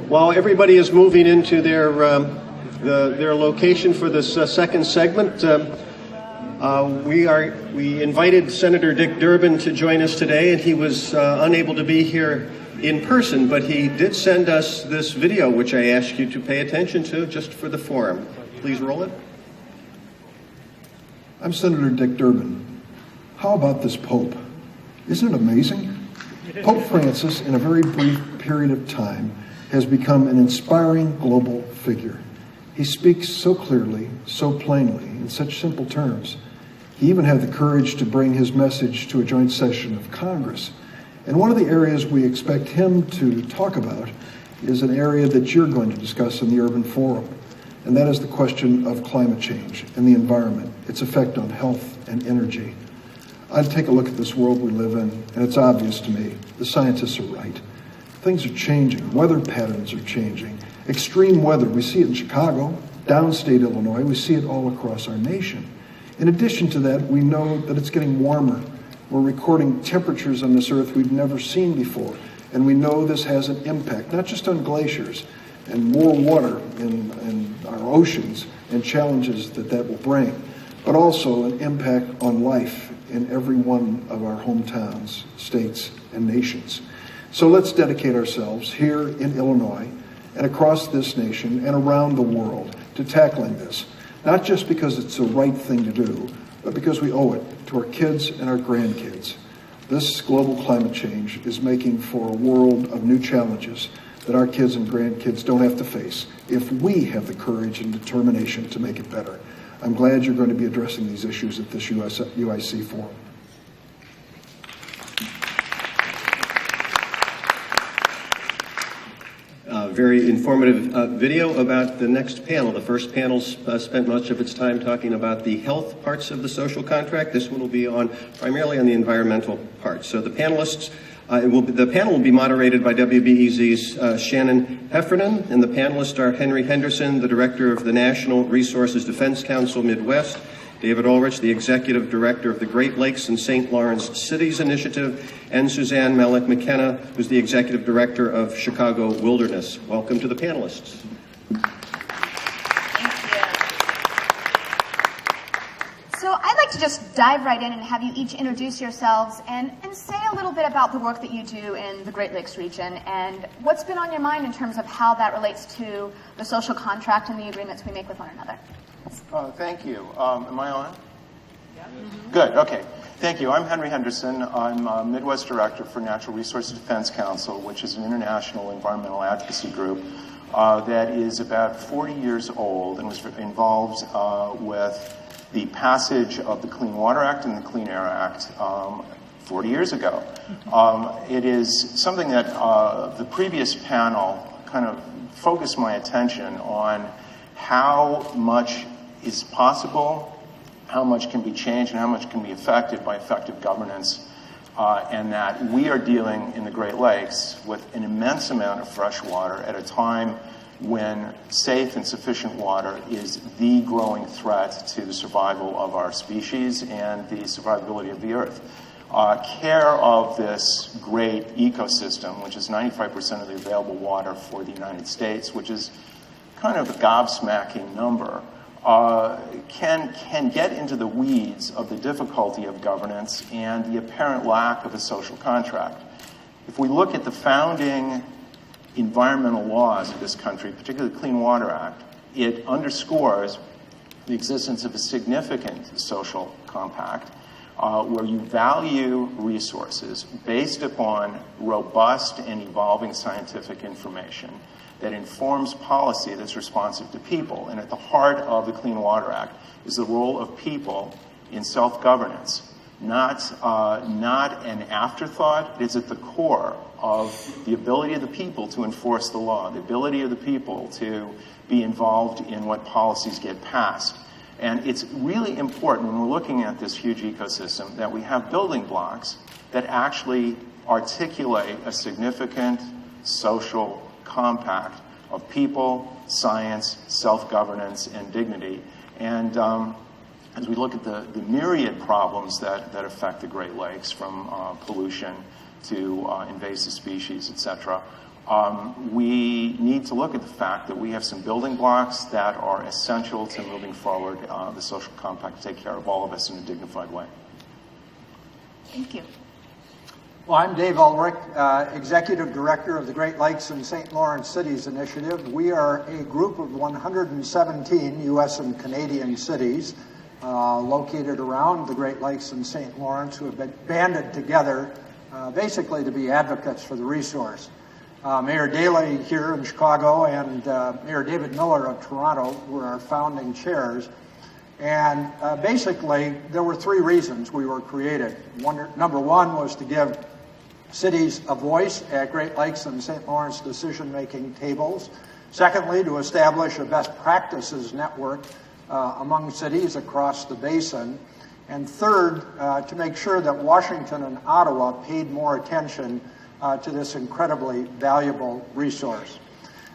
While everybody is moving into their location for this second segment, we invited Senator Dick Durbin to join us today, and he was unable to be here in person, but he did send us this video, which I ask you to pay attention to just for the forum. Please roll it. I'm Senator Dick Durbin. How about this Pope? Isn't it amazing? Pope Francis, in a very brief period of time, has become an inspiring global figure. He speaks so clearly, so plainly, in such simple terms. He even had the courage to bring his message to a joint session of Congress. And one of the areas we expect him to talk about is an area that you're going to discuss in the Urban Forum, and that is the question of climate change and the environment, its effect on health and energy. I take a look at this world we live in, and it's obvious to me, the scientists are right. Things are changing, weather patterns are changing. Extreme weather, we see it in Chicago, downstate Illinois, we see it all across our nation. In addition to that, we know that it's getting warmer. We're recording temperatures on this earth we've never seen before, and we know this has an impact, not just on glaciers and more water in our oceans and challenges that will bring, but also an impact on life in every one of our hometowns, states, and nations. So let's dedicate ourselves here in Illinois and across this nation and around the world to tackling this, not just because it's the right thing to do, but because we owe it to our kids and our grandkids. This global climate change is making for a world of new challenges that our kids and grandkids don't have to face if we have the courage and determination to make it better. I'm glad you're going to be addressing these issues at this UIC forum. Very informative video about the next panel. The first panel spent much of its time talking about the health parts of the social contract. This one will be primarily on the environmental part. So the panelists, the panel will be moderated by WBEZ's Shannon Heffernan, and the panelists are Henry Henderson, the director of the National Resources Defense Council Midwest, David Ulrich, the executive director of the Great Lakes and St. Lawrence Cities Initiative, and Suzanne Malik McKenna, who's the executive director of Chicago Wilderness. Welcome to the panelists. Thank you. So I'd like to just dive right in and have you each introduce yourselves and say a little bit about the work that you do in the Great Lakes region and what's been on your mind in terms of how that relates to the social contract and the agreements we make with one another. Thank you. Am I on? Yeah. Mm-hmm. Good. Okay. Thank you. I'm Henry Henderson. I'm Midwest Director for Natural Resources Defense Council, which is an international environmental advocacy group that is about 40 years old and was involved with the passage of the Clean Water Act and the Clean Air Act 40 years ago. It is something that the previous panel kind of focused my attention on how much is possible, how much can be changed, and how much can be affected by effective governance, and that we are dealing in the Great Lakes with an immense amount of fresh water at a time when safe and sufficient water is the growing threat to the survival of our species and the survivability of the Earth. Care of this great ecosystem, which is 95% of the available water for the United States, which is kind of a gobsmacking number, can get into the weeds of the difficulty of governance and the apparent lack of a social contract. If we look at the founding environmental laws of this country, particularly the Clean Water Act, it underscores the existence of a significant social compact where you value resources based upon robust and evolving scientific information that informs policy that's responsive to people. And at the heart of the Clean Water Act is the role of people in self-governance, not an afterthought. It's at the core of the ability of the people to enforce the law, the ability of the people to be involved in what policies get passed. And it's really important when we're looking at this huge ecosystem that we have building blocks that actually articulate a significant social compact of people, science, self-governance, and dignity. And as we look at the myriad problems that affect the Great Lakes, from pollution to invasive species, etc., we need to look at the fact that we have some building blocks that are essential to moving forward the social compact to take care of all of us in a dignified way. Thank you. Well, I'm Dave Ulrich, Executive Director of the Great Lakes and St. Lawrence Cities Initiative. We are a group of 117 U.S. and Canadian cities located around the Great Lakes and St. Lawrence who have been banded together basically to be advocates for the resource. Mayor Daley here in Chicago and Mayor David Miller of Toronto were our founding chairs. And basically, there were three reasons we were created. Number one was to give cities a voice at Great Lakes and St. Lawrence decision-making tables. Secondly, to establish a best practices network among cities across the basin. And third, to make sure that Washington and Ottawa paid more attention to this incredibly valuable resource.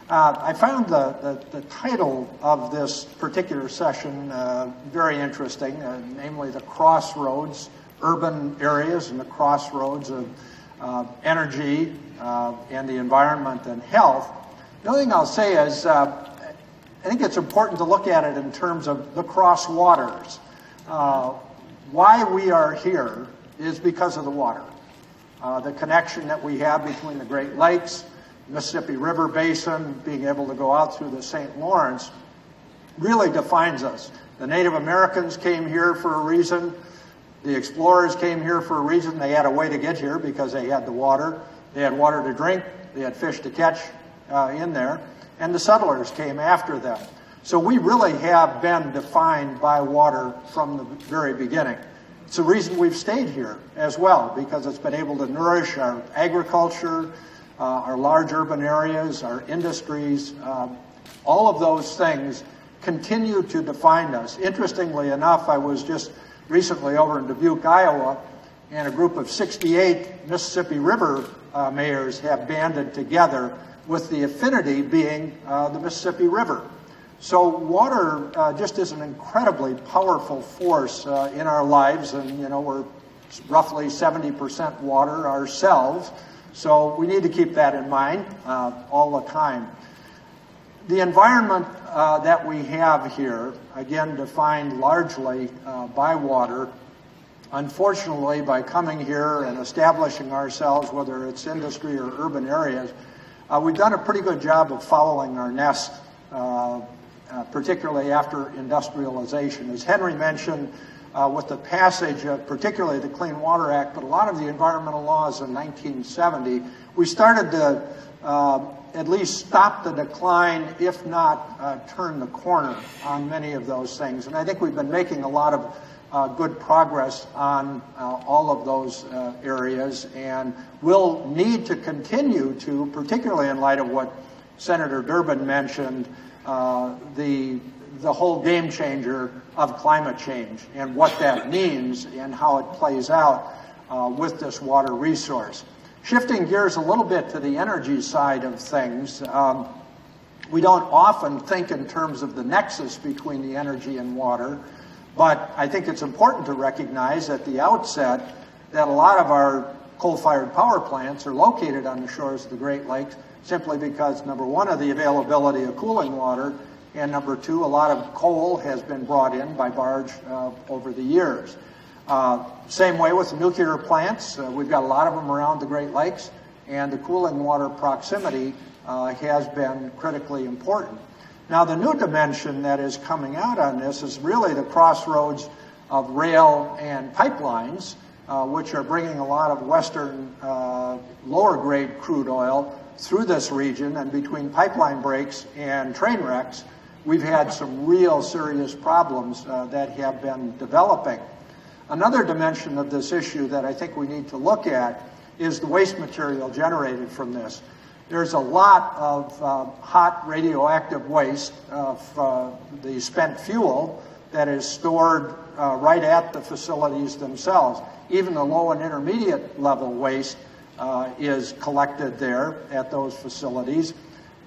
I found the title of this particular session very interesting, namely the crossroads, urban areas and the crossroads of energy and the environment and health. The only thing I'll say is I think it's important to look at it in terms of the cross waters. Why we are here is because of the water. The connection that we have between the Great Lakes, Mississippi River Basin, being able to go out through the St. Lawrence really defines us. The Native Americans came here for a reason. The explorers came here for a reason. They had a way to get here because they had the water. They had water to drink. They had fish to catch in there. And the settlers came after them. So we really have been defined by water from the very beginning. It's the reason we've stayed here as well, because it's been able to nourish our agriculture, our large urban areas, our industries. All of those things continue to define us. Interestingly enough, I was just recently over in Dubuque, Iowa, and a group of 68 Mississippi River mayors have banded together with the affinity being the Mississippi River. So water just is an incredibly powerful force in our lives, and we're roughly 70% water ourselves. So we need to keep that in mind all the time. The environment that we have here, again defined largely by water, unfortunately by coming here and establishing ourselves, whether it's industry or urban areas, we've done a pretty good job of following our nest, particularly after industrialization. As Henry mentioned, with the passage of particularly the Clean Water Act, but a lot of the environmental laws in 1970, we started to at least stop the decline, if not turn the corner on many of those things. And I think we've been making a lot of good progress on all of those areas, and we'll need to continue to, particularly in light of what Senator Durbin mentioned, the whole game changer of climate change and what that means and how it plays out with this water resource. Shifting gears a little bit to the energy side of things, we don't often think in terms of the nexus between the energy and water, but I think it's important to recognize at the outset that a lot of our coal-fired power plants are located on the shores of the Great Lakes simply because, number one, of the availability of cooling water, and number two, a lot of coal has been brought in by barge over the years. Same way with the nuclear plants. We've got a lot of them around the Great Lakes, and the cooling water proximity has been critically important. Now, the new dimension that is coming out on this is really the crossroads of rail and pipelines, which are bringing a lot of Western lower-grade crude oil through this region, and between pipeline breaks and train wrecks, we've had some real serious problems that have been developing. Another dimension of this issue that I think we need to look at is the waste material generated from this. There's a lot of hot radioactive waste of the spent fuel that is stored right at the facilities themselves. Even the low and intermediate level waste is collected there at those facilities.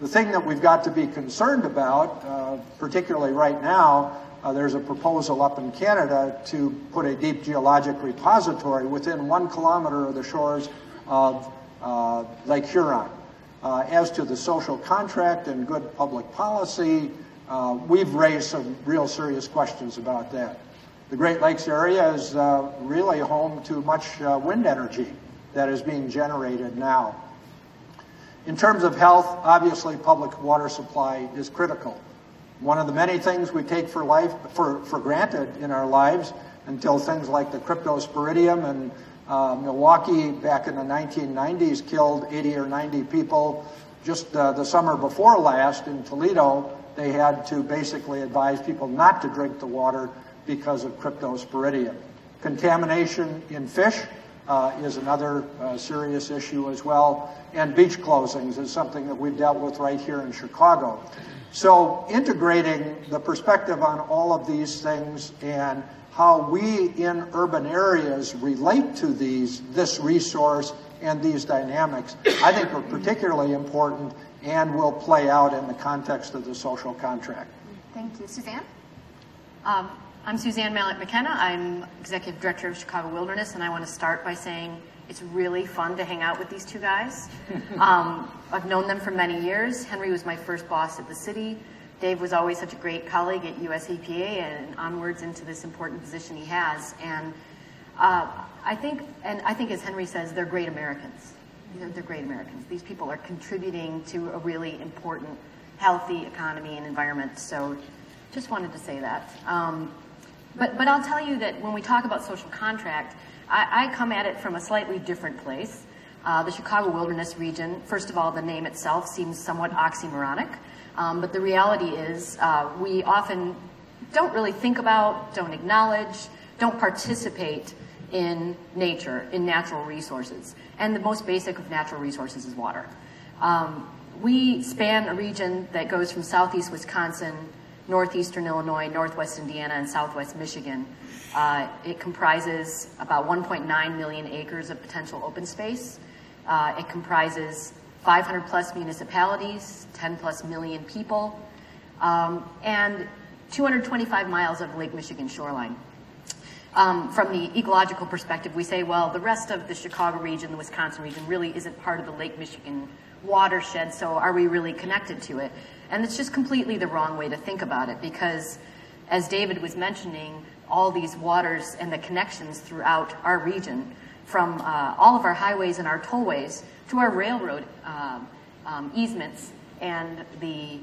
The thing that we've got to be concerned about, particularly right now, there's a proposal up in Canada to put a deep geologic repository within 1 kilometer of the shores of Lake Huron. As to the social contract and good public policy, we've raised some real serious questions about that. The Great Lakes area is really home to much wind energy that is being generated now. In terms of health, obviously public water supply is critical. One of the many things we take for granted in our lives until things like the cryptosporidium in Milwaukee back in the 1990s killed 80 or 90 people. Just the summer before last in Toledo, they had to basically advise people not to drink the water because of cryptosporidium. Contamination in fish is another serious issue as well. And beach closings is something that we've dealt with right here in Chicago. So integrating the perspective on all of these things and how we in urban areas relate to this resource and these dynamics, I think are particularly important and will play out in the context of the social contract. Thank you. Suzanne? I'm Suzanne Mallett McKenna. I'm Executive Director of Chicago Wilderness, and I want to start by saying it's really fun to hang out with these two guys. I've known them for many years. Henry was my first boss at the city. Dave was always such a great colleague at US EPA and onwards into this important position he has. And I think as Henry says, they're great Americans. They're great Americans. These people are contributing to a really important, healthy economy and environment. So just wanted to say that. But I'll tell you that when we talk about social contract, I come at it from a slightly different place. The Chicago Wilderness region, first of all, the name itself seems somewhat oxymoronic, but the reality is we often don't really think about, don't acknowledge, don't participate in nature, in natural resources. And the most basic of natural resources is water. We span a region that goes from southeast Wisconsin, northeastern Illinois, northwest Indiana, and southwest Michigan. It comprises about 1.9 million acres of potential open space. It comprises 500 plus municipalities, 10 plus million people, and 225 miles of Lake Michigan shoreline. From the ecological perspective, we say, well, the rest of the Chicago region, the Wisconsin region, really isn't part of the Lake Michigan watershed, so are we really connected to it? And it's just completely the wrong way to think about it, because as David was mentioning, all these waters and the connections throughout our region, from all of our highways and our tollways to our railroad easements and the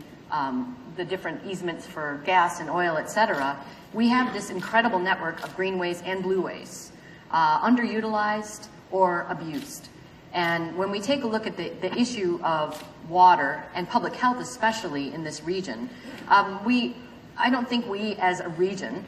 different easements for gas and oil, et cetera, we have this incredible network of greenways and blueways, underutilized or abused. And when we take a look at the issue of water and public health, especially in this region, I don't think we as a region,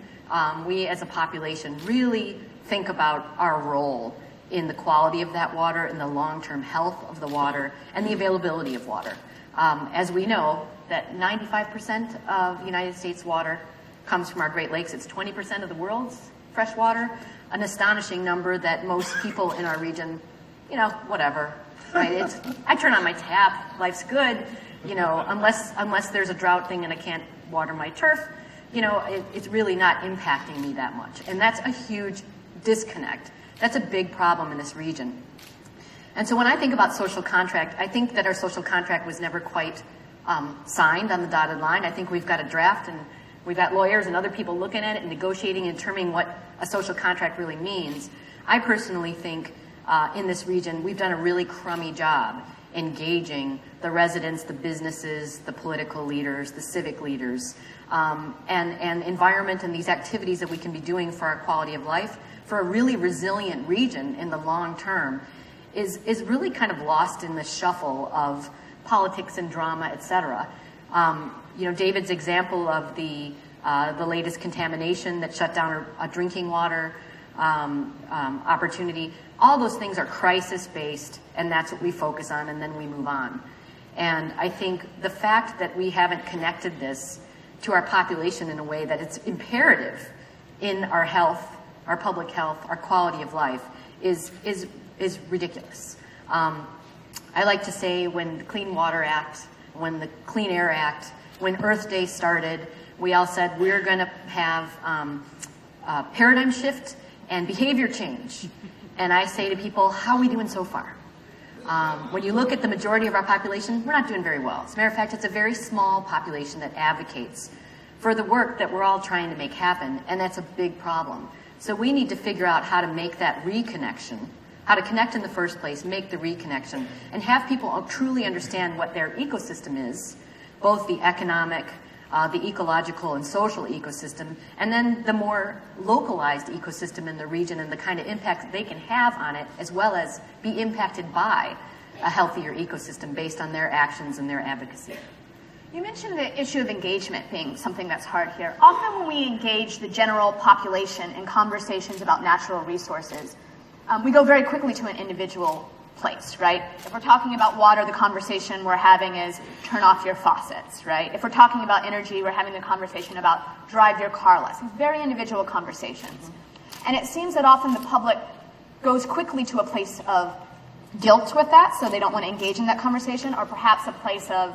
we as a population really think about our role in the quality of that water and the long-term health of the water and the availability of water. As we know, that 95% of the United States water comes from our Great Lakes. It's 20% of the world's fresh water, an astonishing number that most people in our region, whatever, right? I turn on my tap, life's good, unless there's a drought thing and I can't water my turf, it's really not impacting me that much. And that's a huge disconnect. That's a big problem in this region. And so when I think about social contract, I think that our social contract was never quite signed on the dotted line. I think we've got a draft and we've got lawyers and other people looking at it and negotiating and determining what a social contract really means. I personally think in this region, we've done a really crummy job engaging the residents, the businesses, the political leaders, the civic leaders, and environment and these activities that we can be doing for our quality of life for a really resilient region in the long term is really kind of lost in the shuffle of politics and drama, et cetera. David's example of the latest contamination that shut down a drinking water opportunity, all those things are crisis-based, and that's what we focus on, and then we move on. And I think the fact that we haven't connected this to our population in a way that it's imperative in our health, our public health, our quality of life is ridiculous. I like to say when the Clean Water Act, when the Clean Air Act, when Earth Day started, we all said we're going to have a paradigm shift and behavior change. And I say to people, how are we doing so far? When you look at the majority of our population, we're not doing very well. As a matter of fact, it's a very small population that advocates for the work that we're all trying to make happen, and that's a big problem. So we need to figure out how to make that reconnection, how to connect in the first place, make the reconnection, and have people truly understand what their ecosystem is, both the economic, the ecological and social ecosystem, and then the more localized ecosystem in the region and the kind of impact they can have on it, as well as be impacted by a healthier ecosystem based on their actions and their advocacy. You mentioned the issue of engagement being something that's hard here. Often when we engage the general population in conversations about natural resources, we go very quickly to an individual place, right? If we're talking about water, the conversation we're having is turn off your faucets, right? If we're talking about energy, we're having the conversation about drive your car less. Very individual conversations. And it seems that often the public goes quickly to a place of guilt with that, so they don't want to engage in that conversation, or perhaps a place of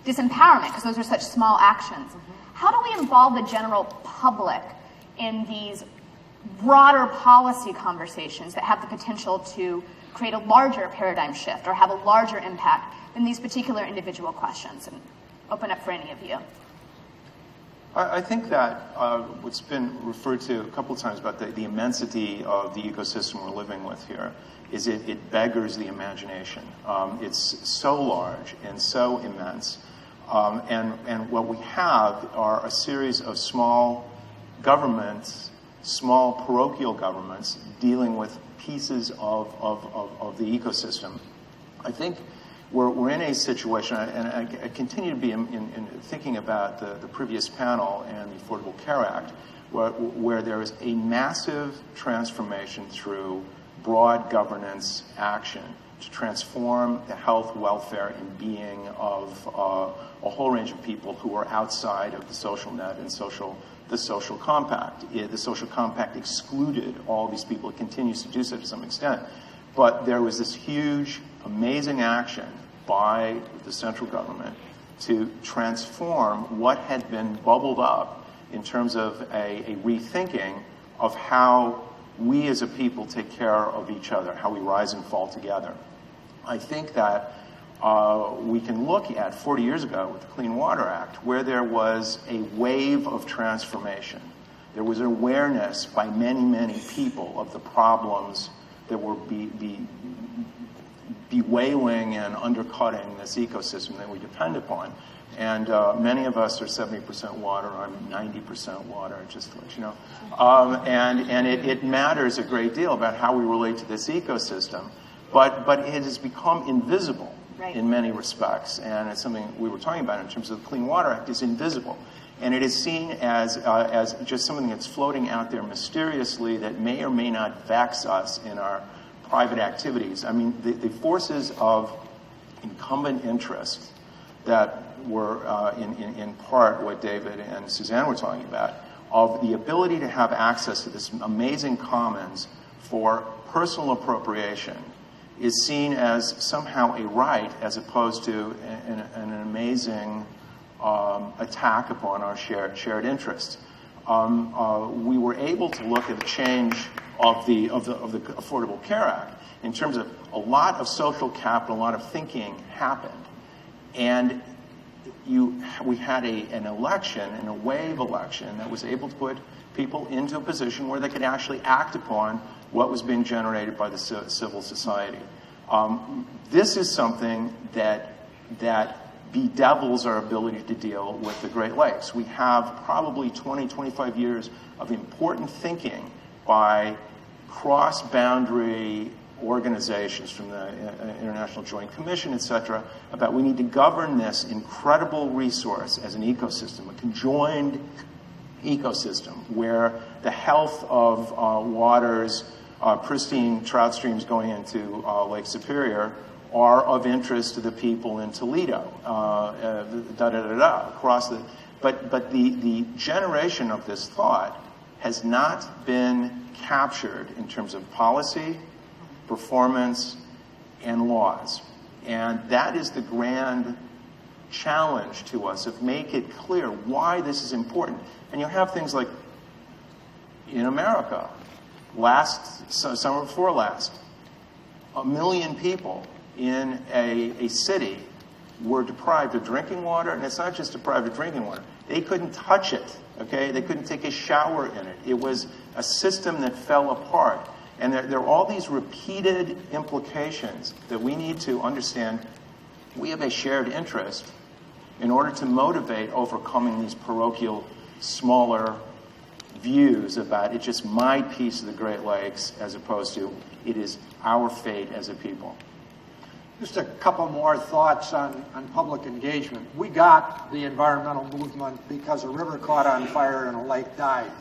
disempowerment, because those are such small actions. How do we involve the general public in these broader policy conversations that have the potential to create a larger paradigm shift or have a larger impact than these particular individual questions? And open up for any of you. I think that what's been referred to a couple of times about the immensity of the ecosystem we're living with here is it beggars the imagination. It's so large and so immense. And what we have are a series of small governments, small parochial governments dealing with pieces of the ecosystem. I think we're in a situation, and I continue to be in thinking about the previous panel and the Affordable Care Act, where there is a massive transformation through broad governance action to transform the health, welfare, and being of a whole range of people who are outside of the social net and the social compact. The social compact excluded all these people. It continues to do so to some extent. But there was this huge, amazing action by the central government to transform what had been bubbled up in terms of a rethinking of how we as a people take care of each other, how we rise and fall together. I think that we can look at 40 years ago with the Clean Water Act, where there was a wave of transformation. There was awareness by many, many people of the problems that were bewailing and undercutting this ecosystem that we depend upon. And many of us are 70% water. I'm 90% water, just to let you know. And it matters a great deal about how we relate to this ecosystem. But it has become invisible in many respects. And it's something we were talking about in terms of the Clean Water Act is invisible. And it is seen as just something that's floating out there mysteriously that may or may not vex us in our private activities. I mean, the forces of incumbent interest that were in part what David and Suzanne were talking about, of the ability to have access to this amazing commons for personal appropriation, is seen as somehow a right as opposed to an amazing attack upon our shared interests. We were able to look at a change of the Affordable Care Act in terms of a lot of social capital, a lot of thinking happened, and we had an election, and a wave election that was able to put people into a position where they could actually act upon what was being generated by the civil society. This is something that bedevils our ability to deal with the Great Lakes. We have probably 20, 25 years of important thinking by cross-boundary organizations from the International Joint Commission, et cetera, about we need to govern this incredible resource as an ecosystem, a conjoined ecosystem where the health of waters, pristine trout streams going into Lake Superior are of interest to the people in Toledo, across the. But the generation of this thought has not been captured in terms of policy, performance, and laws. And that is the grand challenge to us of make it clear why this is important. And you have things like in America, summer before last, 1 million people in a city were deprived of drinking water, and it's not just deprived of drinking water. They couldn't touch it, okay? They couldn't take a shower in it. It was a system that fell apart. And there are all these repeated implications that we need to understand. We have a shared interest in order to motivate overcoming these parochial, smaller views about it's just my piece of the Great Lakes as opposed to it is our fate as a people. Just a couple more thoughts on public engagement. We got the environmental movement because a river caught on fire and a lake died.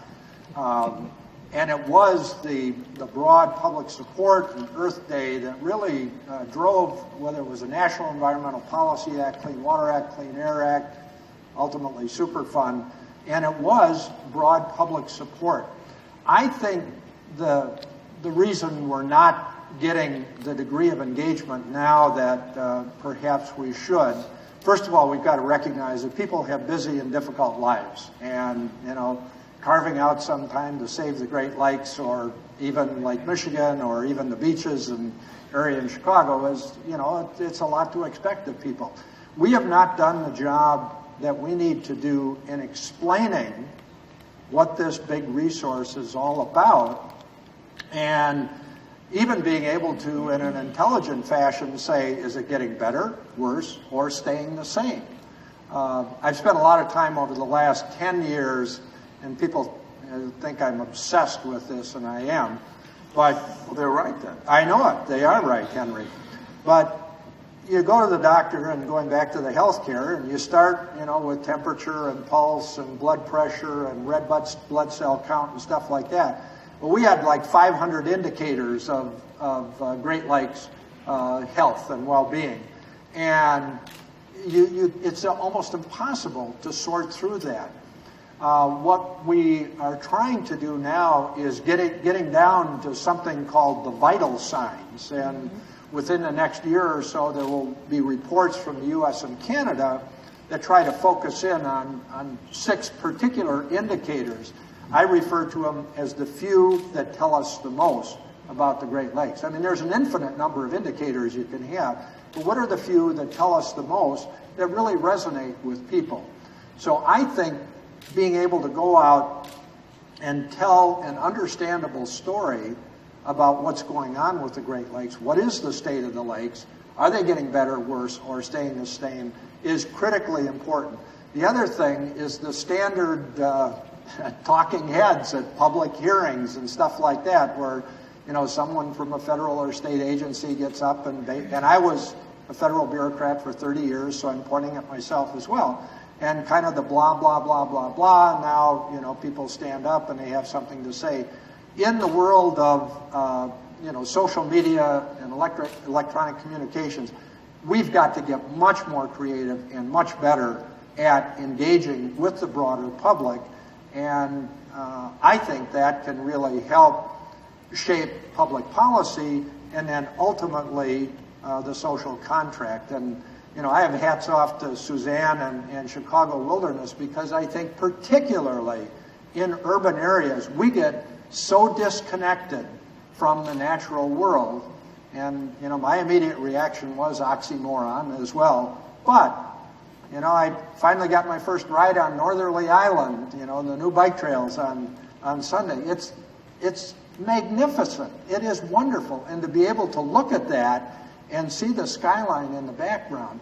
And it was the broad public support and Earth Day that really drove, whether it was a National Environmental Policy Act, Clean Water Act, Clean Air Act, ultimately Superfund, and it was broad public support. I think the reason we're not getting the degree of engagement now that perhaps we should, first of all, we've got to recognize that people have busy and difficult lives, and carving out some time to save the Great Lakes or even Lake Michigan or even the beaches and area in Chicago is, it's a lot to expect of people. We have not done the job that we need to do in explaining what this big resource is all about, and even being able to, in an intelligent fashion, say, is it getting better, worse, or staying the same? I've spent a lot of time over the last 10 years, and people think I'm obsessed with this, and I am, but... Well, they're right then. I know it. They are right, Henry. But you go to the doctor, and going back to the health care, and you start, with temperature and pulse and blood pressure and red blood cell count and stuff like that. Well, we had like 500 indicators of Great Lakes health and well-being. And it's almost impossible to sort through that. What we are trying to do now is getting down to something called the vital signs. And within the next year or so, there will be reports from the U.S. and Canada that try to focus in on 6 particular indicators. I refer to them as the few that tell us the most about the Great Lakes. I mean, there's an infinite number of indicators you can have, but what are the few that tell us the most that really resonate with people? So I think being able to go out and tell an understandable story about what's going on with the Great Lakes, what is the state of the lakes, are they getting better, worse, or staying the same, is critically important. The other thing is the standard talking heads at public hearings and stuff like that, where someone from a federal or state agency gets up and I was a federal bureaucrat for 30 years, so I'm pointing at myself as well. And kind of the blah, blah, blah, blah, blah. Now, people stand up and they have something to say. In the world of, social media and electronic communications, we've got to get much more creative and much better at engaging with the broader public. And I think that can really help shape public policy and then ultimately the social contract. And I have hats off to Suzanne and Chicago Wilderness, because I think particularly in urban areas, we get so disconnected from the natural world. And, my immediate reaction was oxymoron as well. But, I finally got my first ride on Northerly Island, the new bike trails on Sunday. It's magnificent. It is wonderful. And to be able to look at that and see the skyline in the background,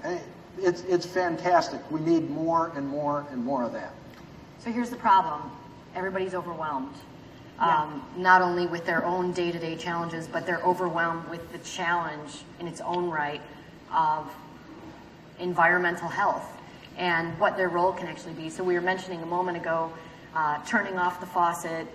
it's fantastic. We need more and more and more of that. So here's the problem. Everybody's overwhelmed. Not only with their own day-to-day challenges, but they're overwhelmed with the challenge in its own right of environmental health and what their role can actually be. So we were mentioning a moment ago, turning off the faucet,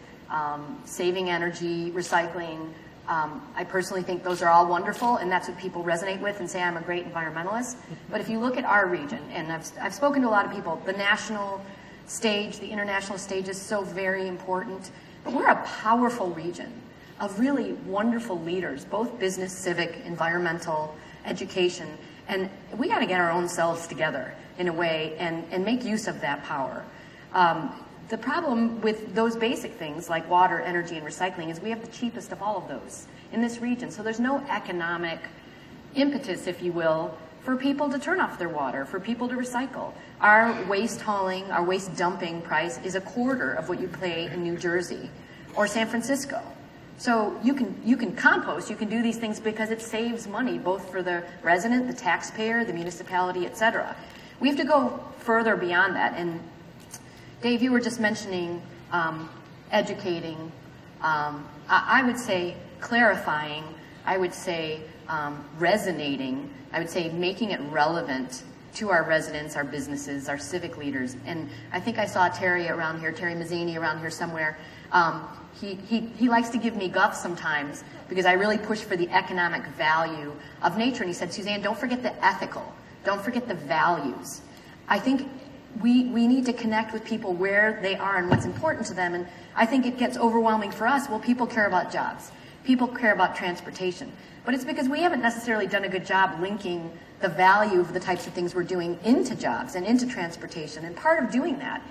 saving energy, recycling. I personally think those are all wonderful, and that's what people resonate with and say, I'm a great environmentalist. But if you look at our region, and I've spoken to a lot of people, the national stage, the international stage is so very important. But we're a powerful region of really wonderful leaders, both business, civic, environmental, education. And we got to get our own selves together in a way and make use of that power. The problem with those basic things like water, energy, and recycling is we have the cheapest of all of those in this region. So there's no economic impetus, if you will, for people to turn off their water, for people to recycle. Our waste hauling, our waste dumping price is a quarter of what you pay in New Jersey or San Francisco. So you can compost, you can do these things because it saves money, both for the resident, the taxpayer, the municipality, et cetera. We have to go further beyond that. And Dave, you were just mentioning educating, I would say clarifying, I would say resonating, I would say making it relevant to our residents, our businesses, our civic leaders. And I think I saw Terry around here, Terry Mazzini around here somewhere. He likes to give me guff sometimes because I really push for the economic value of nature. And he said, Suzanne, don't forget the ethical. Don't forget the values. I think we need to connect with people where they are and what's important to them. And I think it gets overwhelming for us. Well, people care about jobs. People care about transportation. But it's because we haven't necessarily done a good job linking the value of the types of things we're doing into jobs and into transportation. And part of doing that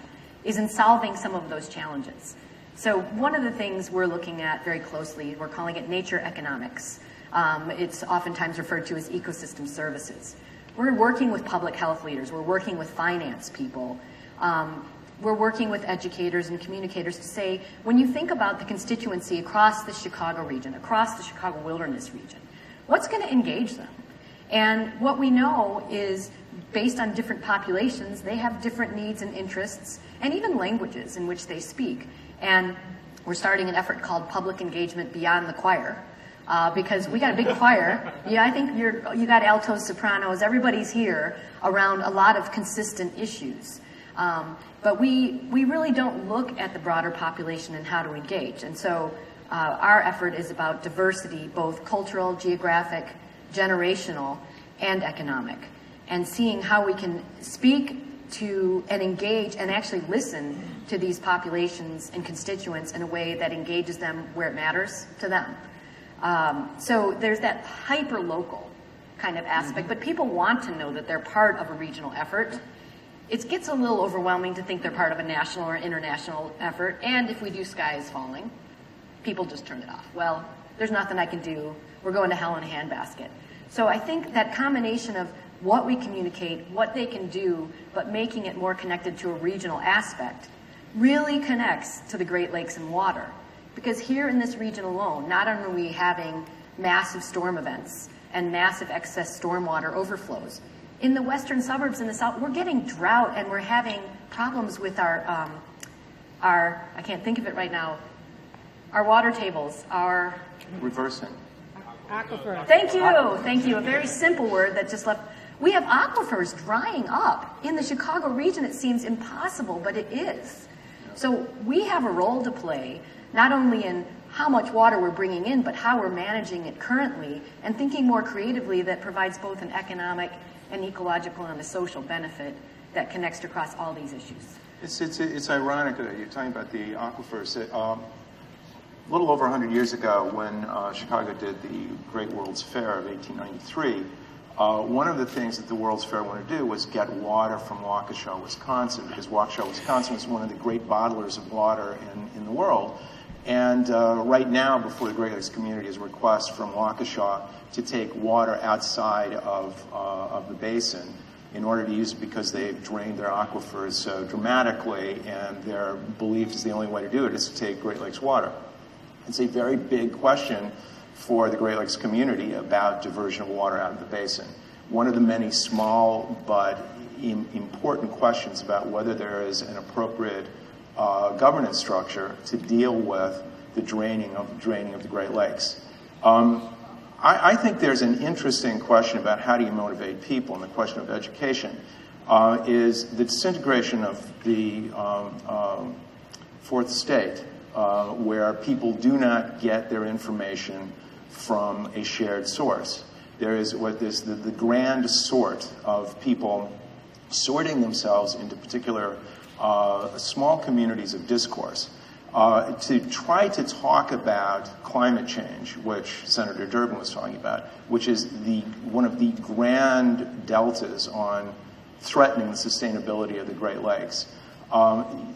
is in solving some of those challenges. So one of the things we're looking at very closely, we're calling it nature economics. It's oftentimes referred to as ecosystem services. We're working with public health leaders. We're working with finance people. We're working with educators and communicators to say, when you think about the constituency across the Chicago region, across the Chicago Wilderness region, what's going to engage them? And what we know is, based on different populations, they have different needs and interests, and even languages in which they speak. And we're starting an effort called Public Engagement Beyond the Choir, because we got a big choir. Yeah, I think you got altos, sopranos, everybody's here around a lot of consistent issues. But we really don't look at the broader population and how to engage. And so our effort is about diversity, both cultural, geographic, generational, and economic, and seeing how we can speak to and engage and actually listen to these populations and constituents in a way that engages them where it matters to them. So there's that hyper-local kind of aspect, but people want to know that they're part of a regional effort. It gets a little overwhelming to think they're part of a national or international effort, and if we do Sky is Falling, people just turn it off. Well, there's nothing I can do. We're going to hell in a handbasket. So I think that combination of what we communicate, what they can do, but making it more connected to a regional aspect really connects to the Great Lakes and water. Because here in this region alone, not only are we having massive storm events and massive excess stormwater overflows, in the western suburbs in the south, we're getting drought and we're having problems with our I can't think of it right now, our water tables, our... Reversing. Aquifer. Thank you. A very simple word that just left. We have aquifers drying up. In the Chicago region, it seems impossible, but it is. So we have a role to play, not only in how much water we're bringing in, but how we're managing it currently, and thinking more creatively that provides both an economic, an ecological, and a social benefit that connects across all these issues. It's ironic that you're talking about the aquifers. A little over 100 years ago, when Chicago did the Great World's Fair of 1893, one of the things that the World's Fair wanted to do was get water from Waukesha, Wisconsin, because Waukesha, Wisconsin is one of the great bottlers of water in the world. And right now, before the Great Lakes community, is a request from Waukesha to take water outside of the basin in order to use it, because they've drained their aquifers so dramatically, and their belief is the only way to do it is to take Great Lakes water. It's a very big question for the Great Lakes community about diversion of water out of the basin. One of the many small but important questions about whether there is an appropriate governance structure to deal with the draining of the Great Lakes. I think there's an interesting question about how do you motivate people, and the question of education is the disintegration of the fourth estate, where people do not get their information from a shared source. There is the grand sort of people sorting themselves into particular small communities of discourse to try to talk about climate change, which Senator Durbin was talking about, which is one of the grand deltas on threatening the sustainability of the Great Lakes.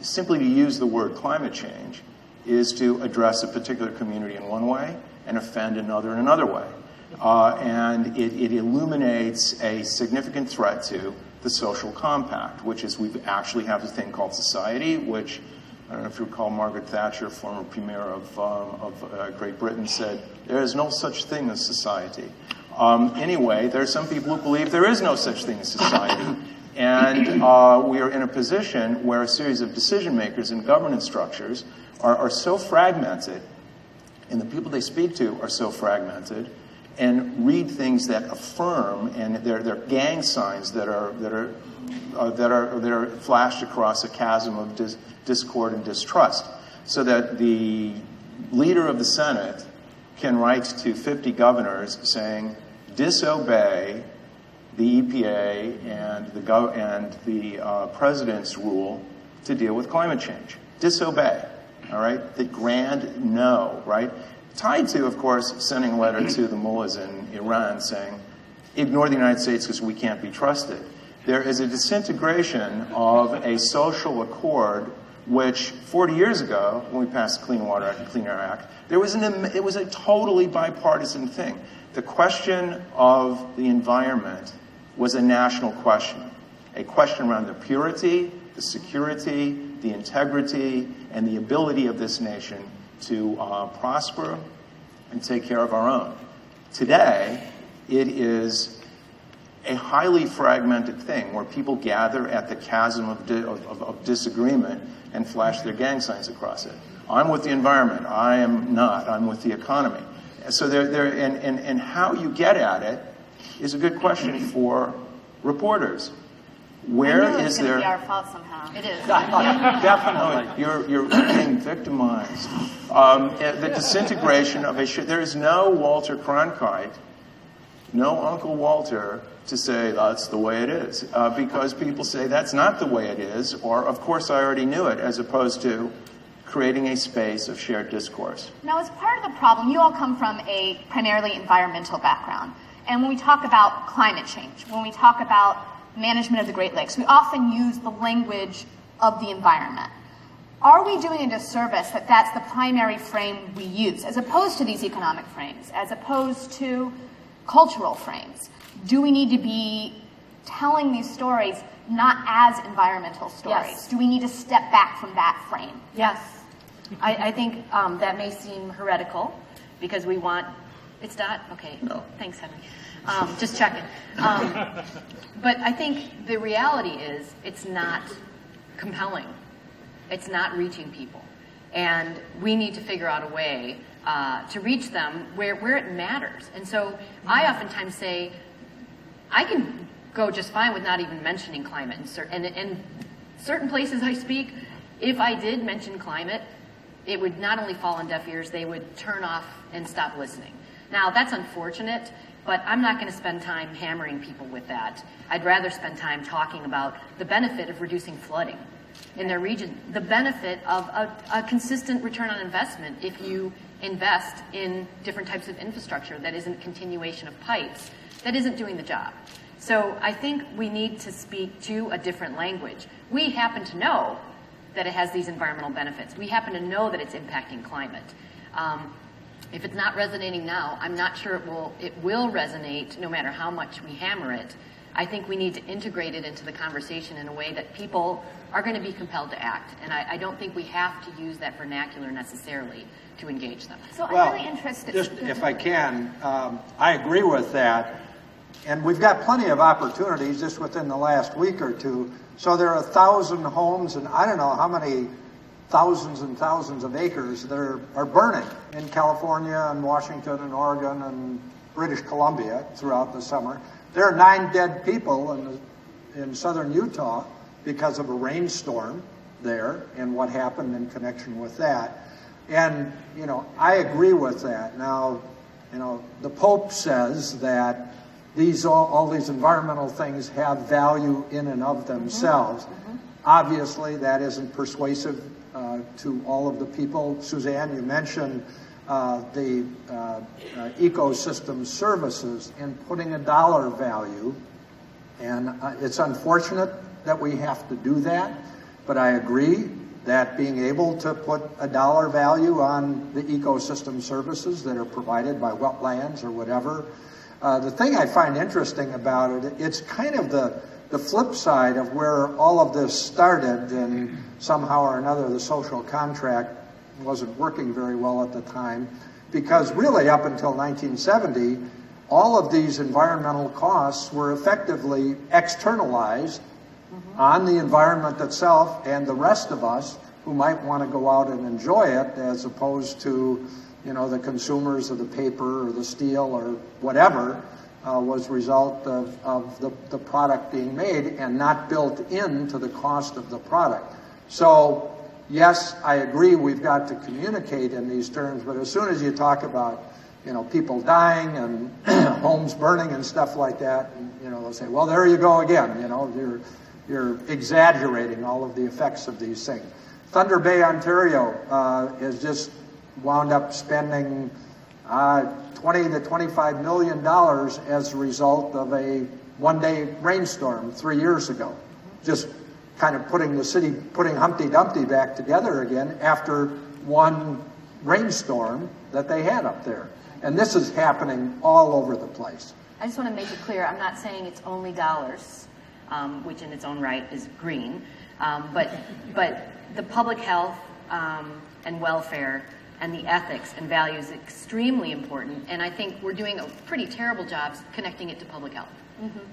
Simply to use the word climate change is to address a particular community in one way and offend another in another way. and it illuminates a significant threat to the social compact, which is we actually have a thing called society, which I don't know if you recall Margaret Thatcher, former premier of Great Britain, said, there is no such thing as society. Anyway, there are some people who believe there is no such thing as society. And we are in a position where a series of decision makers and governance structures are so fragmented, and the people they speak to are so fragmented, and read things that affirm, and they're gang signs that are flashed across a chasm of discord and distrust, so that the leader of the Senate can write to 50 governors saying, disobey the EPA and the president's rule to deal with climate change. Disobey, all right? The grand no, right? Tied to, of course, sending a letter to the mullahs in Iran saying, ignore the United States because we can't be trusted. There is a disintegration of a social accord which 40 years ago, when we passed the Clean Water Act and Clean Air Act, it was a totally bipartisan thing. The question of the environment was a national question, a question around the purity, the security, the integrity, and the ability of this nation to prosper and take care of our own. Today, it is a highly fragmented thing where people gather at the chasm of disagreement and flash their gang signs across it. I'm with the environment. I am not. I'm with the economy. So and how you get at it is a good question for reporters. Where is there? It's going to be our fault somehow. It is. Definitely. You're being victimized. The disintegration of a there is no Walter Cronkite, no Uncle Walter to say that's the way it is, because people say that's not the way it is, or of course I already knew it, as opposed to creating a space of shared discourse. Now, as part of the problem, you all come from a primarily environmental background. And when we talk about climate change, when we talk about management of the Great Lakes, we often use the language of the environment. Are we doing a disservice that that's the primary frame we use, as opposed to these economic frames, as opposed to cultural frames? Do we need to be telling these stories not as environmental stories? Yes. Do we need to step back from that frame? Yes. I think that may seem heretical because we want, it's not? Okay. No. Thanks, Henry. Just checking. But I think the reality is it's not compelling. It's not reaching people. And we need to figure out a way to reach them where it matters. And so I oftentimes say, I can go just fine with not even mentioning climate. And certain places I speak, if I did mention climate, it would not only fall on deaf ears, they would turn off and stop listening. Now, that's unfortunate, but I'm not going to spend time hammering people with that. I'd rather spend time talking about the benefit of reducing flooding in their region, the benefit of a consistent return on investment if you invest in different types of infrastructure that isn't continuation of pipes, that isn't doing the job. So I think we need to speak to a different language. We happen to know that it has these environmental benefits. We happen to know that it's impacting climate. If it's not resonating now, I'm not sure it will resonate no matter how much we hammer it. I think we need to integrate it into the conversation in a way that people are going to be compelled to act. And I don't think we have to use that vernacular necessarily to engage them. So Well, I'm really interested. just if I can, I agree with that. And we've got plenty of opportunities just within the last week or two. So there are 1,000 homes and I don't know how many thousands and thousands of acres that are burning in California and Washington and Oregon and British Columbia throughout the summer. There are 9 dead people in southern Utah because of a rainstorm there and what happened in connection with that. And, I agree with that. Now, the Pope says that all these environmental things have value in and of themselves. Mm-hmm. Obviously, that isn't persuasive to all of the people. Suzanne, you mentioned the ecosystem services and putting a dollar value. And it's unfortunate that we have to do that, but I agree that being able to put a dollar value on the ecosystem services that are provided by wetlands or whatever. The thing I find interesting about it, it's kind of the flip side of where all of this started, and somehow or another the social contract wasn't working very well at the time, because really up until 1970, all of these environmental costs were effectively externalized on the environment itself and the rest of us who might want to go out and enjoy it, as opposed to, you know, the consumers of the paper or the steel or whatever was a result of the product being made and not built into the cost of the product. So yes, I agree we've got to communicate in these terms, but as soon as you talk about, you know, people dying and homes burning and stuff like that, and, you know, they'll say, well, there you go again, you know, you're exaggerating all of the effects of these things. Thunder Bay, Ontario has just wound up spending $20 to $25 million as a result of a one-day rainstorm 3 years ago. Just kind of putting Humpty Dumpty back together again after one rainstorm that they had up there. And this is happening all over the place. I just want to make it clear, I'm not saying it's only dollars, which in its own right is green, but the public health and welfare and the ethics and values is extremely important, and I think we're doing a pretty terrible job connecting it to public health.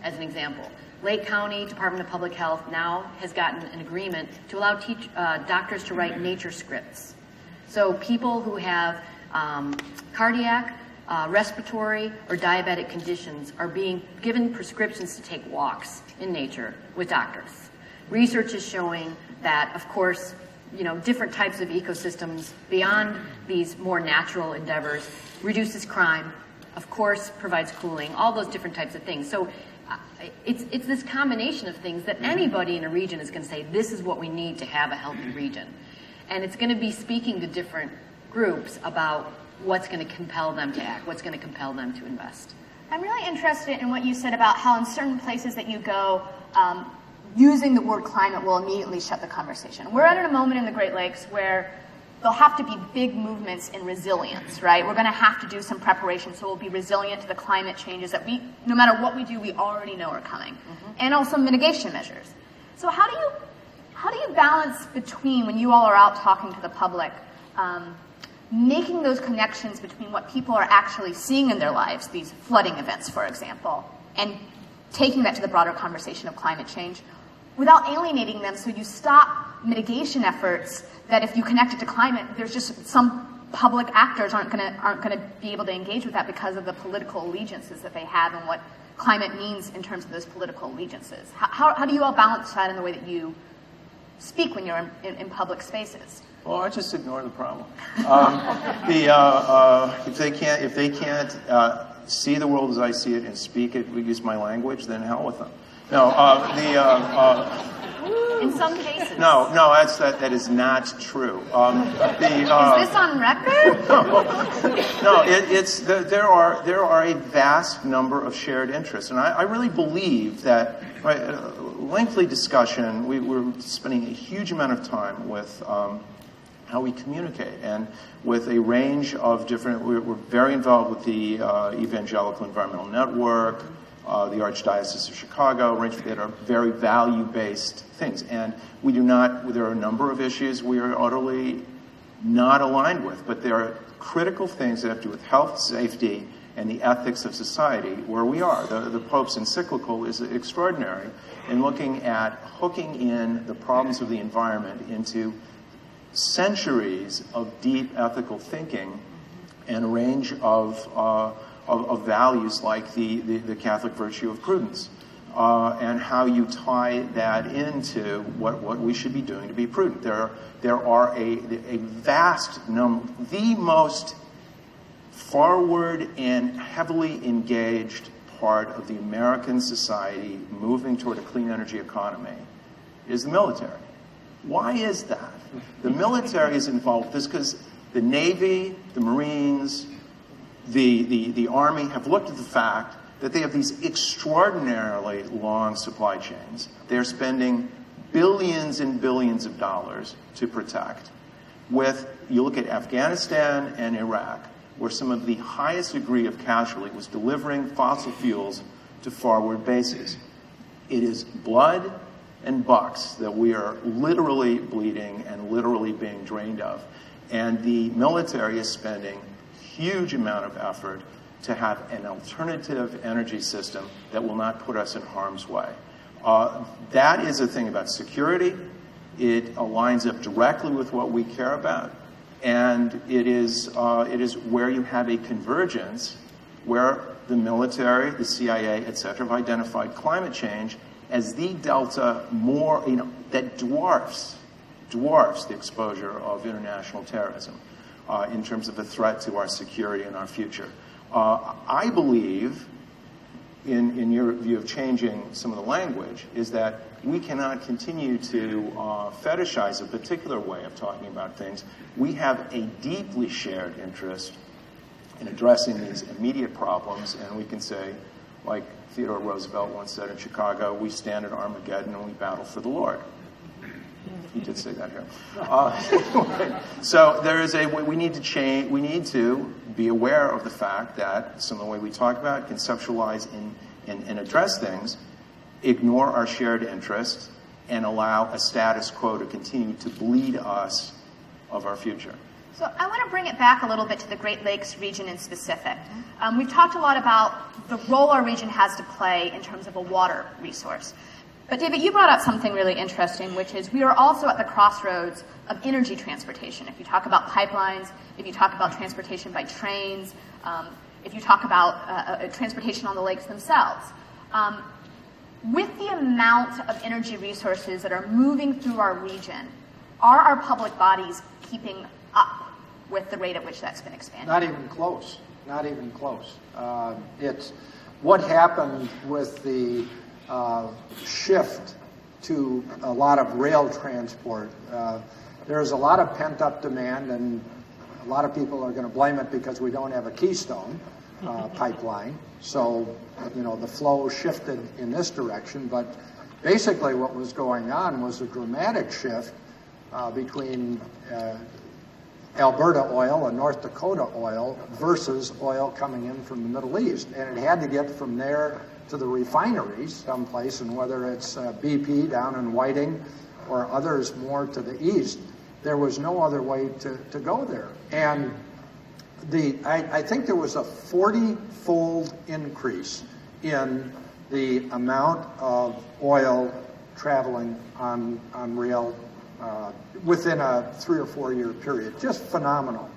As an example, Lake County Department of Public Health now has gotten an agreement to allow doctors to write nature scripts. So people who have cardiac, respiratory, or diabetic conditions are being given prescriptions to take walks in nature with doctors. Research is showing that, of course, you know, different types of ecosystems beyond these more natural endeavors reduces crime, of course, provides cooling, all those different types of things. So it's this combination of things that anybody in a region is going to say, this is what we need to have a healthy region. And it's going to be speaking to different groups about what's going to compel them to act, what's going to compel them to invest. I'm really interested in what you said about how in certain places that you go, using the word climate will immediately shut the conversation. We're at a moment in the Great Lakes where there'll have to be big movements in resilience, right? We're going to have to do some preparation so we'll be resilient to the climate changes that no matter what we do, we already know are coming. And also mitigation measures. So how do you balance between, when you all are out talking to the public, making those connections between what people are actually seeing in their lives, these flooding events, for example, and taking that to the broader conversation of climate change, without alienating them, so you stop mitigation efforts that if you connect it to climate, there's just some public actors aren't going to be able to engage with that because of the political allegiances that they have and what climate means in terms of those political allegiances. How do you all balance that in the way that you speak when you're in public spaces? Well, I just ignore the problem. If they can't see the world as I see it and speak it, use my language, then hell with them. No, in some cases. No, that is not true. Is this on record? No, there are a vast number of shared interests, and I really believe that. Right, lengthy discussion. We're spending a huge amount of time with how we communicate, and with a range of different. We're very involved with the Evangelical Environmental Network, the Archdiocese of Chicago, a range that are very value-based things, and we do not. There are a number of issues we are utterly not aligned with, but there are critical things that have to do with health, safety, and the ethics of society where we are. The Pope's encyclical is extraordinary in looking at hooking in the problems of the environment into centuries of deep ethical thinking and a range of values like the Catholic virtue of prudence, and how you tie that into what we should be doing to be prudent. There are a vast number, the most forward and heavily engaged part of the American society moving toward a clean energy economy is the military. Why is that? The military is involved with this because the Navy, the Marines, the Army have looked at the fact that they have these extraordinarily long supply chains. They're spending billions and billions of dollars to protect. You look at Afghanistan and Iraq, where some of the highest degree of casualty was delivering fossil fuels to forward bases. It is blood and bucks that we are literally bleeding and literally being drained of. And the military is spending a huge amount of effort to have an alternative energy system that will not put us in harm's way. That is a thing about security. It aligns up directly with what we care about. And it is where you have a convergence where the military, the CIA, et cetera, have identified climate change as the delta that dwarfs the exposure of international terrorism in terms of a threat to our security and our future. I believe, in your view of changing some of the language, is that we cannot continue to fetishize a particular way of talking about things. We have a deeply shared interest in addressing these immediate problems, and we can say, like Theodore Roosevelt once said in Chicago, we stand at Armageddon and we battle for the Lord. He did say that here. So there is we need to change. We need to be aware of the fact that some of the way we talk about, conceptualize, and address things, ignore our shared interests and allow a status quo to continue to bleed us of our future. So I want to bring it back a little bit to the Great Lakes region in specific. We've talked a lot about the role our region has to play in terms of a water resource. But David, you brought up something really interesting, which is we are also at the crossroads of energy transportation. If you talk about pipelines, if you talk about transportation by trains, if you talk about transportation on the lakes themselves. With the amount of energy resources that are moving through our region, are our public bodies keeping up with the rate at which that's been expanding? Not even close. Not even close. It's what happened with the shift to a lot of rail transport. There's a lot of pent-up demand, and a lot of people are going to blame it because we don't have a Keystone pipeline. So, the flow shifted in this direction. But basically what was going on was a dramatic shift between Alberta oil and North Dakota oil versus oil coming in from the Middle East. And it had to get from there to the refineries someplace, and whether it's BP down in Whiting or others more to the east, there was no other way to go there. And I think there was a 40-fold increase in the amount of oil traveling on rail within a 3 or 4 year period. Just phenomenal.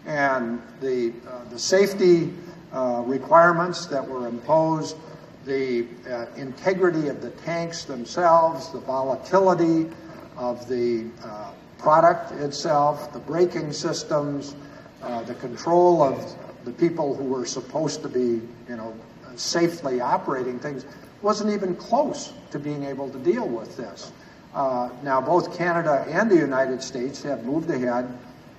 And the safety requirements that were imposed, the integrity of the tanks themselves, the volatility of the product itself, the braking systems, the control of the people who were supposed to be, safely operating things, wasn't even close to being able to deal with this. Now, both Canada and the United States have moved ahead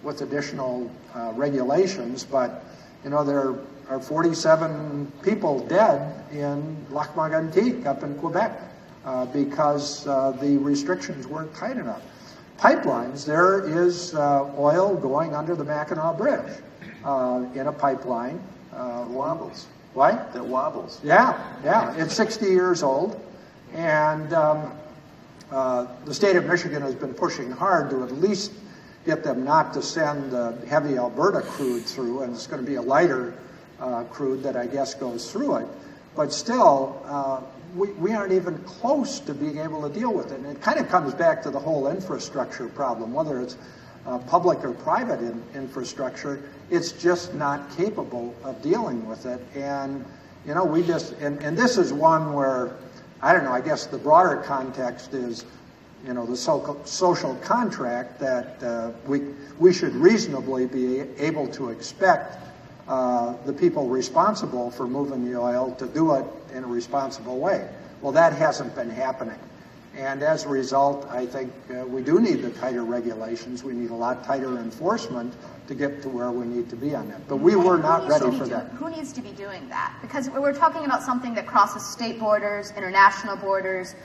with additional regulations, but, there are 47 people dead in Lac Mégantic up in Quebec because the restrictions weren't tight enough. Pipelines, there is oil going under the Mackinac Bridge in a pipeline. Wobbles. What? That wobbles. Yeah. It's 60 years old, and the state of Michigan has been pushing hard to at least get them not to send heavy Alberta crude through, and it's going to be a lighter crude that I guess goes through it. But still, we aren't even close to being able to deal with it. And it kind of comes back to the whole infrastructure problem, whether it's public or private infrastructure, it's just not capable of dealing with it. And, we just, and this is one where, I don't know, I guess the broader context is, the social contract that we should reasonably be able to expect the people responsible for moving the oil to do it in a responsible way. Well, that hasn't been happening. And as a result, I think we do need the tighter regulations. We need a lot tighter enforcement to get to where we need to be on that. But we were not ready for that. Who needs to be doing that? Because we're talking about something that crosses state borders, international borders.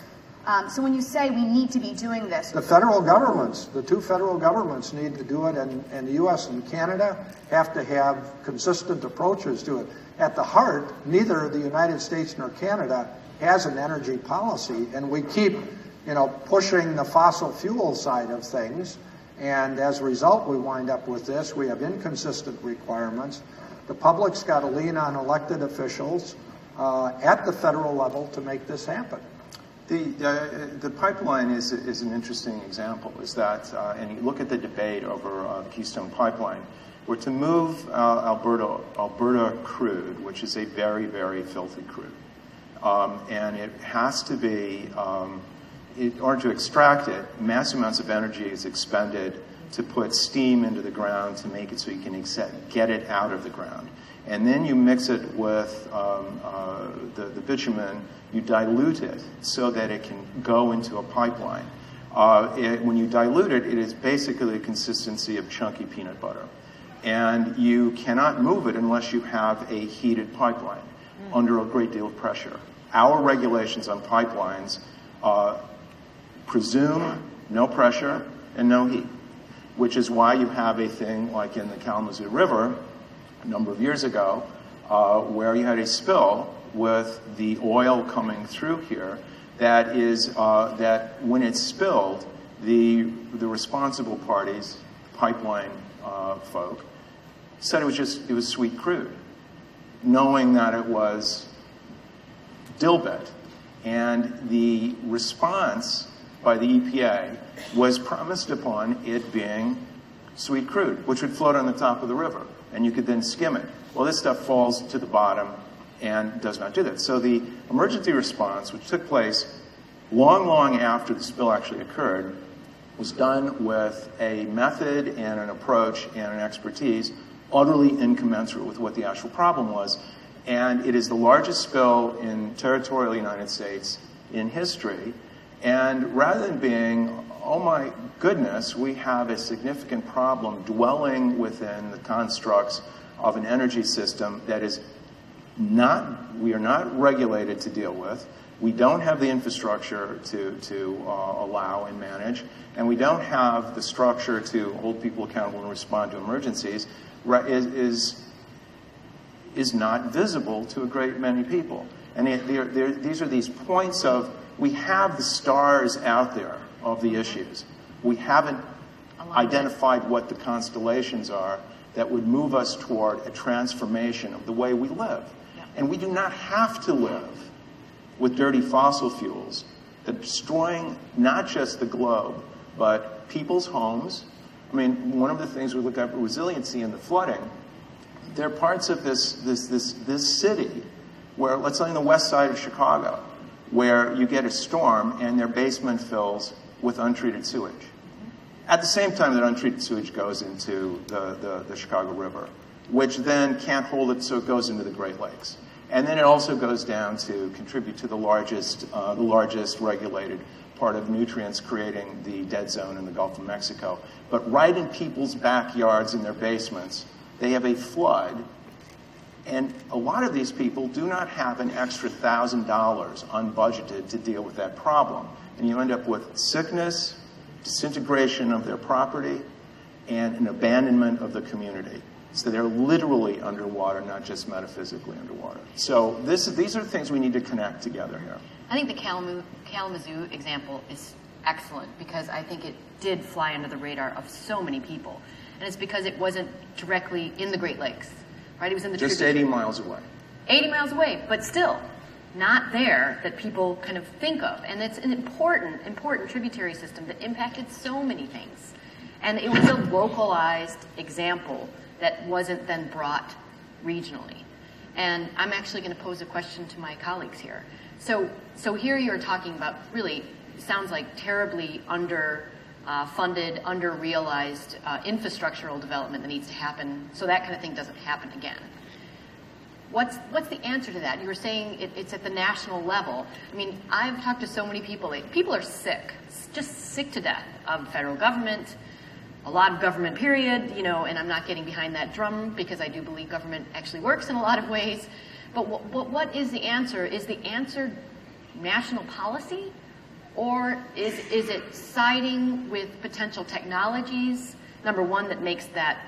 So when you say we need to be doing this, The federal governments, the two federal governments need to do it, and the U.S. and Canada have to have consistent approaches to it. At the heart, neither the United States nor Canada has an energy policy, and we keep, pushing the fossil fuel side of things, and as a result, we wind up with this. We have inconsistent requirements. The public's got to lean on elected officials at the federal level to make this happen. The pipeline is an interesting example, is that, and you look at the debate over the Keystone Pipeline, where to move Alberta crude, which is a very, very filthy crude, and it has to be, in order to extract it, massive amounts of energy is expended to put steam into the ground to make it so you can get it out of the ground. And then you mix it with the bitumen, you dilute it so that it can go into a pipeline. When you dilute it, it is basically the consistency of chunky peanut butter. And you cannot move it unless you have a heated pipeline under a great deal of pressure. Our regulations on pipelines presume no pressure and no heat, which is why you have a thing like in the Kalamazoo River a number of years ago, where you had a spill with the oil coming through here that when it spilled, the responsible parties, pipeline folk, said it was sweet crude, knowing that it was dilbit. And the response by the EPA was premised upon it being sweet crude, which would float on the top of the river, and you could then skim it. Well, this stuff falls to the bottom and does not do that. So the emergency response, which took place long, long after the spill actually occurred, was done with a method and an approach and an expertise utterly incommensurate with what the actual problem was. And it is the largest spill in territorial United States in history. And rather than being, oh my goodness, we have a significant problem dwelling within the constructs of an energy system that we are not regulated to deal with. We don't have the infrastructure to allow and manage, and we don't have the structure to hold people accountable and respond to emergencies, is not visible to a great many people. And these are these points of, we have the stars out there of the issues. We haven't identified what the constellations are that would move us toward a transformation of the way we live. Yeah. And we do not have to live with dirty fossil fuels that are destroying not just the globe, but people's homes. I mean, one of the things we look at resiliency in the flooding, there are parts of this city where, let's say on the west side of Chicago, where you get a storm and their basement fills with untreated sewage. At the same time that untreated sewage goes into the Chicago River, which then can't hold it, so it goes into the Great Lakes. And then it also goes down to contribute to the largest regulated part of nutrients, creating the dead zone in the Gulf of Mexico. But right in people's backyards, in their basements, they have a flood. And a lot of these people do not have an extra $1,000 unbudgeted to deal with that problem. And you end up with sickness, disintegration of their property, and an abandonment of the community. So they're literally underwater, not just metaphysically underwater. So these are things we need to connect together here. I think the Kalamazoo example is excellent because I think it did fly under the radar of so many people. And it's because it wasn't directly in the Great Lakes, right? It was in the just 80 miles away. 80 miles away, but still not there that people kind of think of. And it's an important tributary system that impacted so many things. And it was a localized example that wasn't then brought regionally. And I'm actually going to pose a question to my colleagues here. So here you're talking about really, sounds like terribly funded, under-realized infrastructural development that needs to happen so that kind of thing doesn't happen again. What's the answer to that? You were saying it's at the national level. I mean, I've talked to so many people. People are sick, just sick to death of federal government, a lot of government, period, and I'm not getting behind that drum because I do believe government actually works in a lot of ways. But what is the answer? Is the answer national policy? Or is it siding with potential technologies, number one, that makes that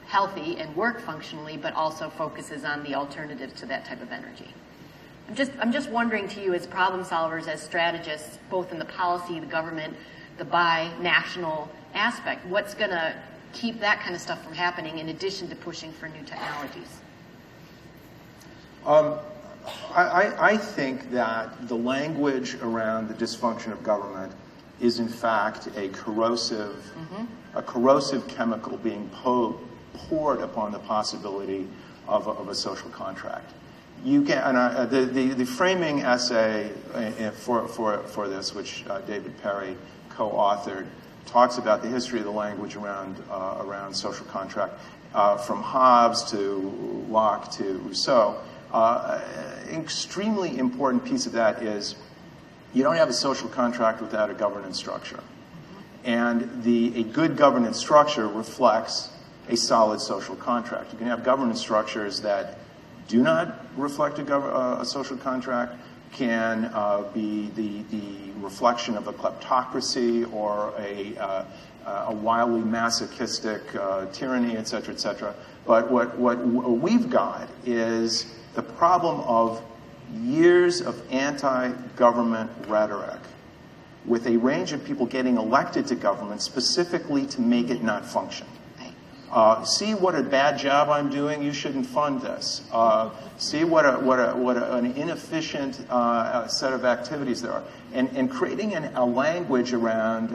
healthy and work functionally, but also focuses on the alternatives to that type of energy? I'm just wondering to you as problem solvers, as strategists, both in the policy, the government, the bi-national aspect, what's going to keep that kind of stuff from happening in addition to pushing for new technologies? I think that the language around the dysfunction of government is in fact a corrosive chemical being poured upon the possibility of a social contract. You can, the framing essay for this, which David Perry co-authored, talks about the history of the language around social contract, from Hobbes to Locke to Rousseau. Extremely important piece of that is you don't have a social contract without a governance structure. And a good governance structure reflects a solid social contract. You can have governance structures that do not reflect a social contract, can be the reflection of a kleptocracy or a wildly masochistic tyranny, et cetera, et cetera. But what we've got is the problem of years of anti-government rhetoric with a range of people getting elected to government specifically to make it not function. See what a bad job I'm doing, you shouldn't fund this. See what an inefficient set of activities there are. And creating a language around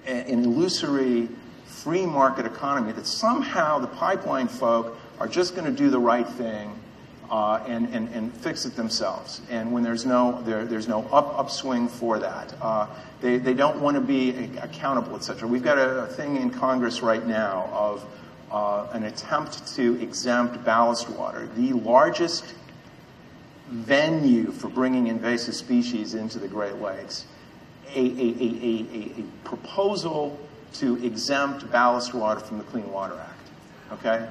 an illusory free market economy that somehow the pipeline folk are just going to do the right thing and fix it themselves. And when there's no upswing for that, they don't want to be accountable, etc. We've got a thing in Congress right now of an attempt to exempt ballast water, the largest venue for bringing invasive species into the Great Lakes. A proposal to exempt ballast water from the Clean Water Act, okay?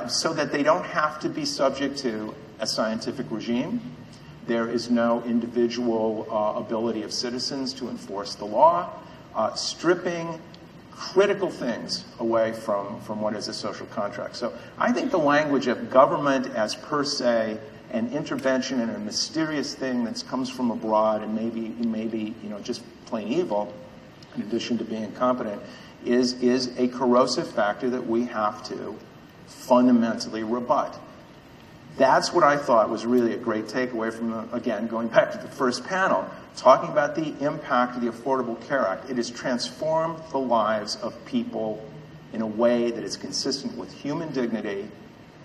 So that they don't have to be subject to a scientific regime. There is no individual ability of citizens to enforce the law, stripping critical things away from what is a social contract. So I think the language of government as per se an intervention in a mysterious thing that comes from abroad and maybe just plain evil, in addition to being incompetent, is a corrosive factor that we have to fundamentally rebut. That's what I thought was really a great takeaway from, again, going back to the first panel, talking about the impact of the Affordable Care Act. It has transformed the lives of people in a way that is consistent with human dignity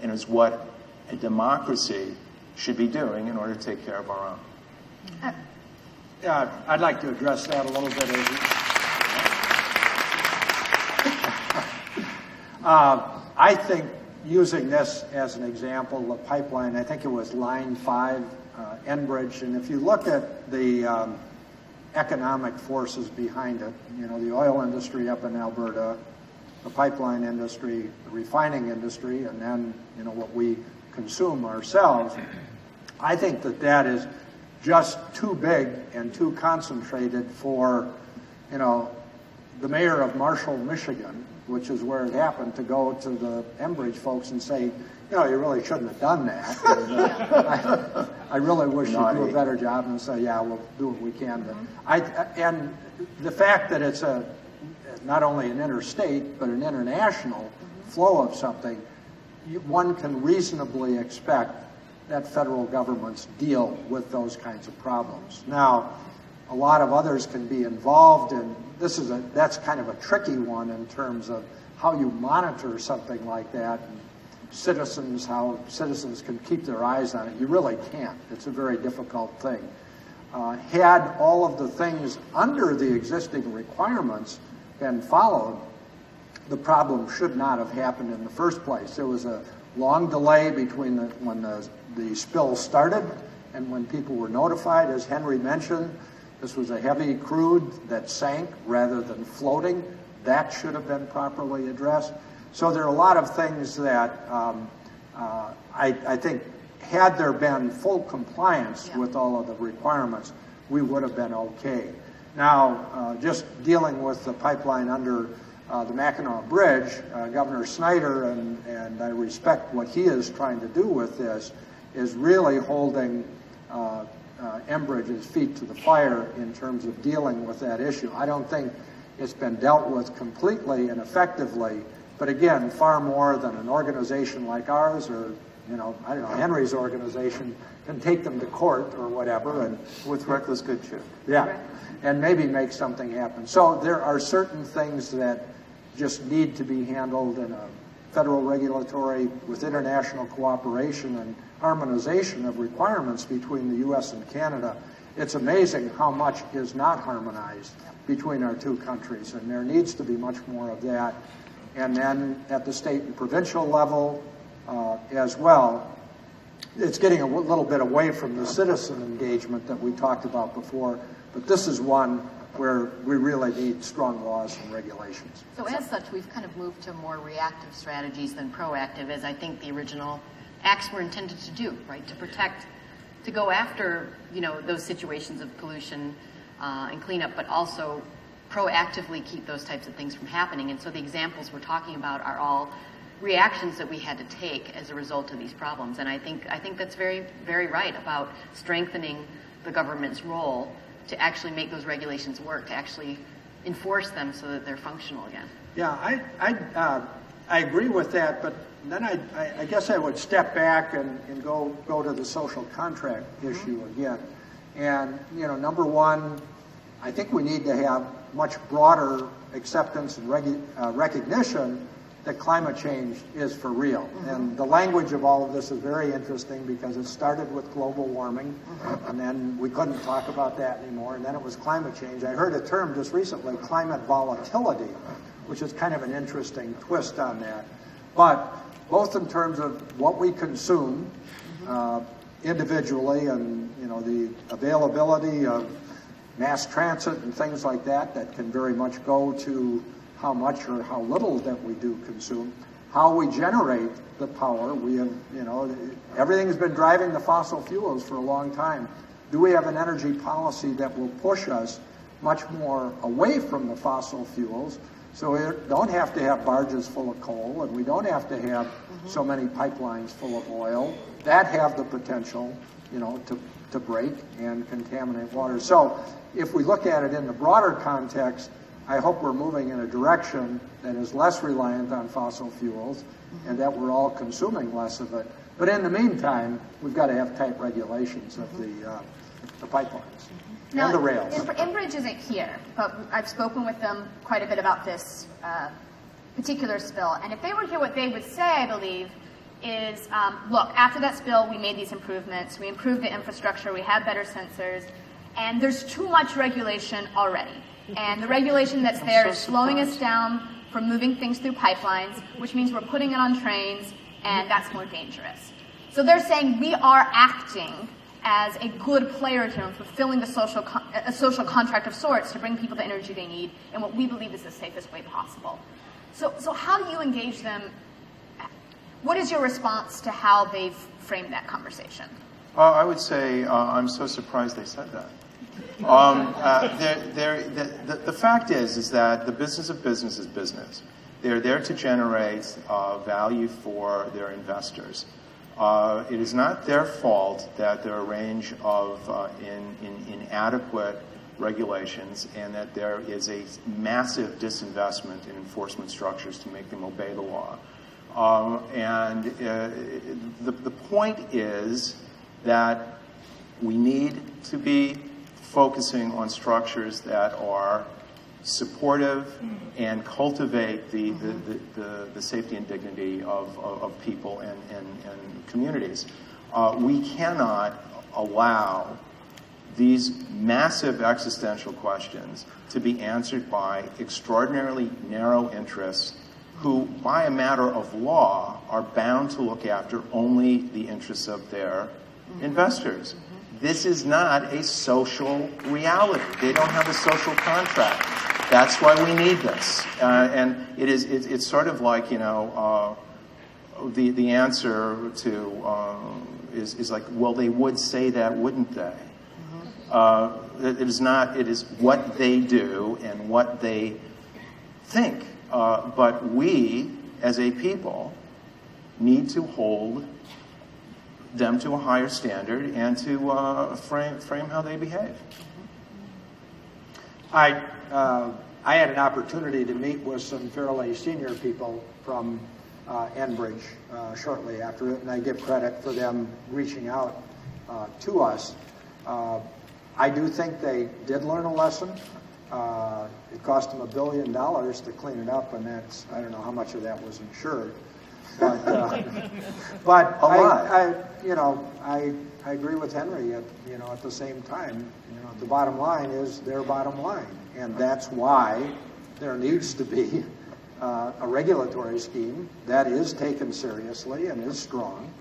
and is what a democracy should be doing in order to take care of our own. I'd like to address that a little bit. I think using this as an example, the pipeline, I think it was Line 5, Enbridge, and if you look at the economic forces behind it, the oil industry up in Alberta, the pipeline industry, the refining industry, and then, what we consume ourselves, I think that is just too big and too concentrated for, the mayor of Marshall, Michigan, which is where it happened, to go to the Enbridge folks and say, you really shouldn't have done that. And, I really wish you'd do a better job, and say, yeah, we'll do what we can. But and the fact that it's not only an interstate, but an international flow of something, one can reasonably expect that federal governments deal with those kinds of problems. Now, a lot of others can be involved, and that's kind of a tricky one in terms of how you monitor something like that, and how citizens can keep their eyes on it. You really can't. It's a very difficult thing. Had all of the things under the existing requirements been followed, the problem should not have happened in the first place. There was a long delay between when the spill started and when people were notified. As Henry mentioned, this was a heavy crude that sank rather than floating. That should have been properly addressed. So there are a lot of things that I think, had there been full compliance with all of the requirements, we would have been okay. Now, just dealing with the pipeline under the Mackinac Bridge, Governor Snyder, and I respect what he is trying to do with this, is really holding Enbridge's feet to the fire in terms of dealing with that issue. I don't think it's been dealt with completely and effectively, but again, far more than an organization like ours or, I don't know, Henry's organization can take them to court or whatever. And With reckless good cheer. yeah, and maybe make something happen. So there are certain things that just need to be handled in a federal regulatory with international cooperation and harmonization of requirements between the U.S. and Canada. It's amazing how much is not harmonized between our two countries, and there needs to be much more of that. And then at the state and provincial level as well, it's getting a little bit away from the citizen engagement that we talked about before, but this is one where we really need strong laws and regulations. So as such, we've kind of moved to more reactive strategies than proactive, as I think the original acts were intended to do, right? To protect, to go after, those situations of pollution and cleanup, but also proactively keep those types of things from happening. And so the examples we're talking about are all reactions that we had to take as a result of these problems. And I think that's very, very right about strengthening the government's role to actually make those regulations work, to actually enforce them so that they're functional again. Yeah, I agree with that, but then I guess I would step back and go to the social contract issue again. And, number one, I think we need to have much broader acceptance and recognition that climate change is for real. And the language of all of this is very interesting because it started with global warming, and then we couldn't talk about that anymore, and then it was climate change. I heard a term just recently, climate volatility, which is kind of an interesting twist on that. But both in terms of what we consume individually and, the availability of mass transit and things like that can very much go to how much or how little that we do consume, how we generate the power. We have, everything has been driving the fossil fuels for a long time. Do we have an energy policy that will push us much more away from the fossil fuels so we don't have to have barges full of coal and we don't have to have so many pipelines full of oil that have the potential, to break and contaminate water. So if we look at it in the broader context, I hope we're moving in a direction that is less reliant on fossil fuels and that we're all consuming less of it. But in the meantime, we've got to have tight regulations of the pipelines and the rails. Enbridge isn't here, but I've spoken with them quite a bit about this particular spill. And if they were here, what they would say, I believe, is, look, after that spill, we made these improvements. We improved the infrastructure. We had better sensors. And there's too much regulation already. And the regulation that's there is slowing us down from moving things through pipelines, which means we're putting it on trains, and that's more dangerous. So they're saying we are acting as a good player here and fulfilling a social contract of sorts to bring people the energy they need in what we believe is the safest way possible. So how do you engage them? What is your response to how they've framed that conversation? I would say I'm so surprised they said that. The fact is that the business of business is business. They're there to generate value for their investors. It is not their fault that there are a range of inadequate regulations and that there is a massive disinvestment in enforcement structures to make them obey the law. The point is that we need to be focusing on structures that are supportive and cultivate the safety and dignity of people and communities. We cannot allow these massive existential questions to be answered by extraordinarily narrow interests who, by a matter of law, are bound to look after only the interests of their investors. This is not a social reality. They don't have a social contract. That's why we need this. And it's sort of like, the answer to is like, well, they would say that, wouldn't they? It is not. It is what they do and what they think. But we, as a people, need to hold them to a higher standard and to frame how they behave. I had an opportunity to meet with some fairly senior people from Enbridge shortly after it, and I give credit for them reaching out to us. I do think they did learn a lesson. It cost them $1 billion to clean it up, and that's, I don't know how much of that was insured. But, but I agree with Henry. At the same time, the bottom line is their bottom line, and that's why there needs to be a regulatory scheme that is taken seriously and is strong,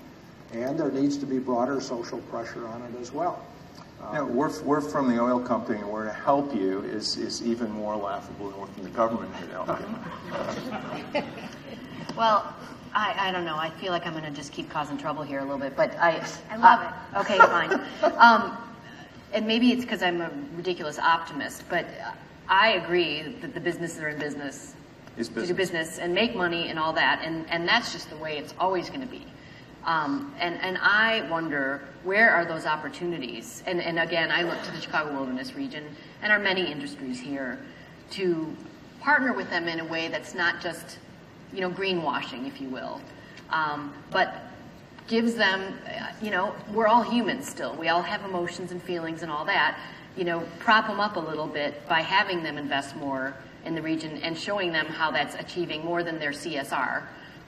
and there needs to be broader social pressure on it as well. We're from the oil company, and we're to help you is even more laughable than we're from the government to help you. Well, I don't know. I feel like I'm going to just keep causing trouble here a little bit, but I love it. Okay, fine. And maybe it's because I'm a ridiculous optimist, but I agree that the businesses are in business to do business and make money and all that, and that's just the way it's always going to be. And I wonder, where are those opportunities? And again, I look to the Chicago Wilderness region and our many industries here to partner with them in a way that's not just, greenwashing, if you will, but gives them, we're all humans still. We all have emotions and feelings and all that. Prop them up a little bit by having them invest more in the region and showing them how that's achieving more than their CSR.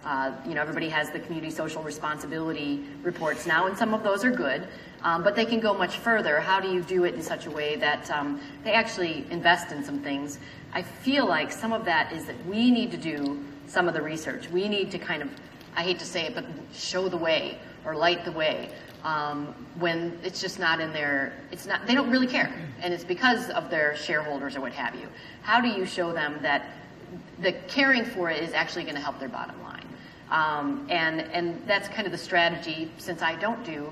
Everybody has the community social responsibility reports now, and some of those are good, but they can go much further. How do you do it in such a way that they actually invest in some things? I feel like some of that is that we need to do some of the research. We need to kind of, I hate to say it, but show the way or light the way when it's just not in their, they don't really care, and it's because of their shareholders or what have you. How do you show them that the caring for it is actually going to help their bottom line? And that's kind of the strategy, since I don't do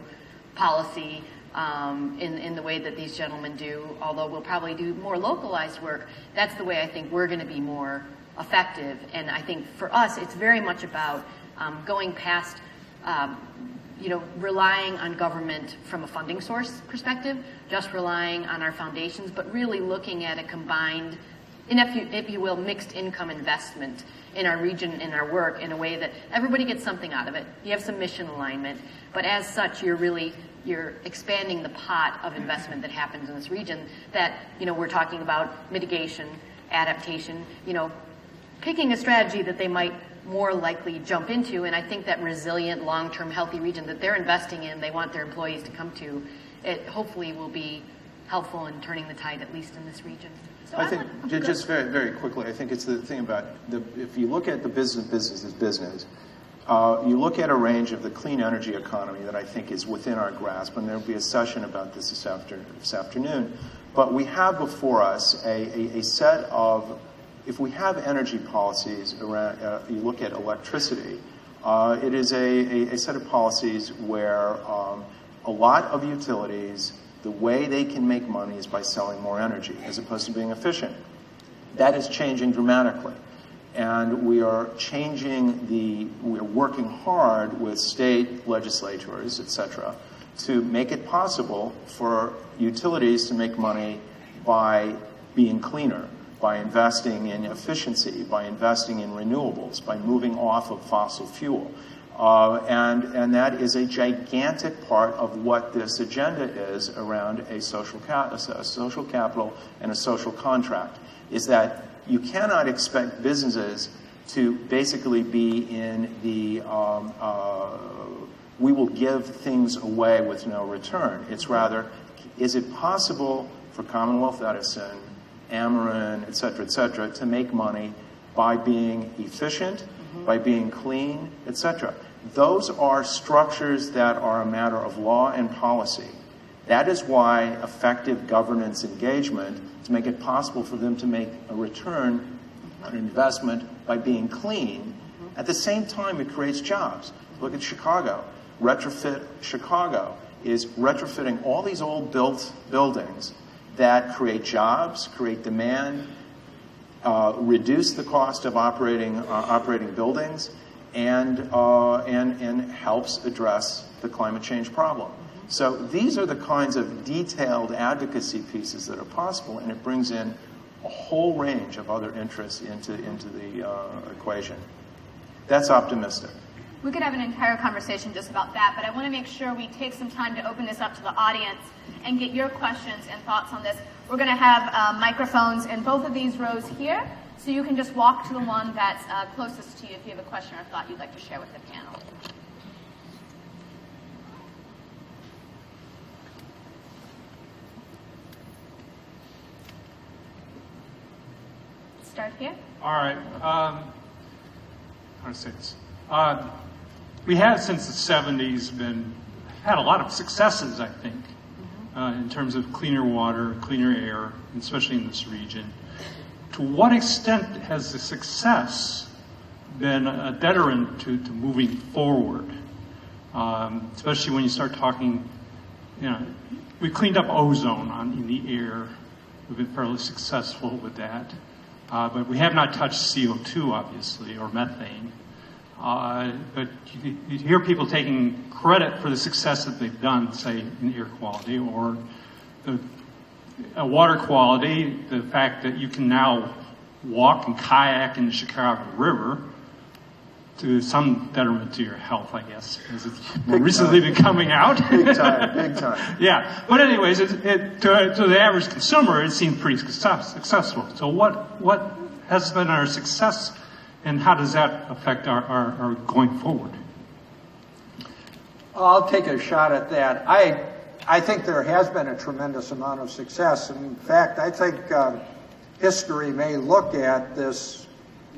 policy in the way that these gentlemen do, although we'll probably do more localized work. That's the way I think we're going to be more effective. And I think for us, it's very much about going past, relying on government from a funding source perspective, just relying on our foundations, but really looking at a combined, and if you will, mixed income investment in our region, in our work, in a way that everybody gets something out of it. You have some mission alignment, but as such, you're expanding the pot of investment that happens in this region that, we're talking about mitigation, adaptation, picking a strategy that they might more likely jump into, and I think that resilient, long-term, healthy region that they're investing in, they want their employees to come to, it hopefully will be helpful in turning the tide, at least in this region. So I think, just very, very quickly, I think it's the thing about, if you look at the business, you look at a range of the clean energy economy that I think is within our grasp, and there will be a session about this afternoon. But we have before us a set of, if we have energy policies around, you look at electricity, it is a set of policies where a lot of utilities, the way they can make money is by selling more energy as opposed to being efficient. That is changing dramatically. And we are we're working hard with state legislators, et cetera, to make it possible for utilities to make money by being cleaner, by investing in efficiency, by investing in renewables, by moving off of fossil fuel. And that is a gigantic part of what this agenda is around a social capital and a social contract, is that you cannot expect businesses to basically be in the we will give things away with no return. It's rather, is it possible for Commonwealth Edison, Ameren, et cetera, to make money by being efficient, by being clean, et cetera? Those are structures that are a matter of law and policy. That is why effective governance engagement, to make it possible for them to make a return on investment by being clean, at the same time it creates jobs. Look at Chicago. Retrofit Chicago is retrofitting all these old built buildings that create jobs, create demand, reduce the cost of operating buildings, and helps address the climate change problem. So these are the kinds of detailed advocacy pieces that are possible, and it brings in a whole range of other interests into the equation. That's optimistic. We could have an entire conversation just about that, but I want to make sure we take some time to open this up to the audience and get your questions and thoughts on this. We're going to have microphones in both of these rows here, so you can just walk to the one that's closest to you if you have a question or thought you'd like to share with the panel. Start here. All right. How to say this? We have, since the 70s, had a lot of successes, I think, in terms of cleaner water, cleaner air, especially in this region. To what extent has the success been a deterrent to moving forward? Especially when you start talking, we cleaned up ozone in the air. We've been fairly successful with that. But we have not touched CO2, obviously, or methane. But you hear people taking credit for the success that they've done, say, in air quality or water quality, the fact that you can now walk and kayak in the Chicago River, to some detriment to your health, I guess, as it's more recently been coming out. Big time. Yeah, but anyways, to the average consumer, it seemed pretty successful. So what has been our success, and how does that affect our going forward? I'll take a shot at that. I think there has been a tremendous amount of success. In fact, I think history may look at this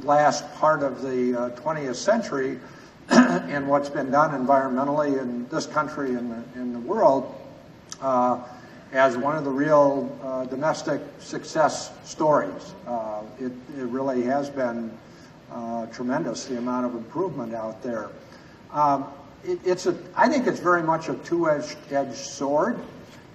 last part of the 20th century and what's been done environmentally in this country and in the world as one of the real domestic success stories. It really has been tremendous, the amount of improvement out there. I think it's very much a two-edged sword.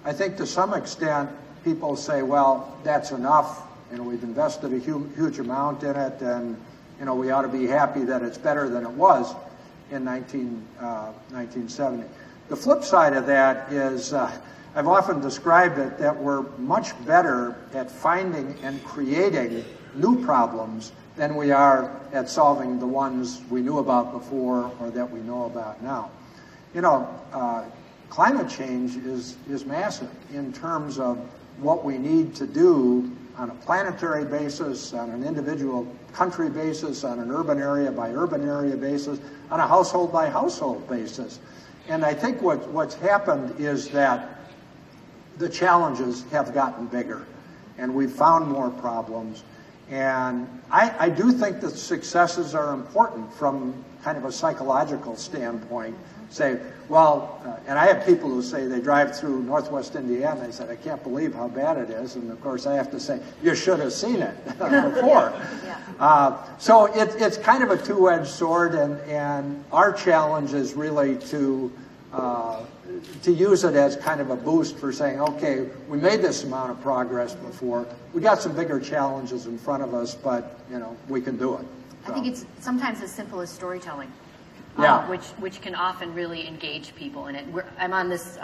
I think to some extent people say, well, that's enough. We've invested a huge amount in it, and we ought to be happy that it's better than it was in 1970. The flip side of that is, I've often described it that we're much better at finding and creating new problems than we are at solving the ones we knew about before or that we know about now. Climate change is massive in terms of what we need to do on a planetary basis, on an individual country basis, on an urban area by urban area basis, on a household by household basis. And I think what's happened is that the challenges have gotten bigger, and we've found more problems. And I do think that successes are important from kind of a psychological standpoint. Say, well, and I have people who say they drive through Northwest Indiana, they said, I can't believe how bad it is. And of course I have to say, you should have seen it before. So it's kind of a two-edged sword, and our challenge is really to use it as kind of a boost for saying, okay, we made this amount of progress before. We got some bigger challenges in front of us, but we can do it. I think it's sometimes as simple as storytelling. Which can often really engage people in it. I'm on this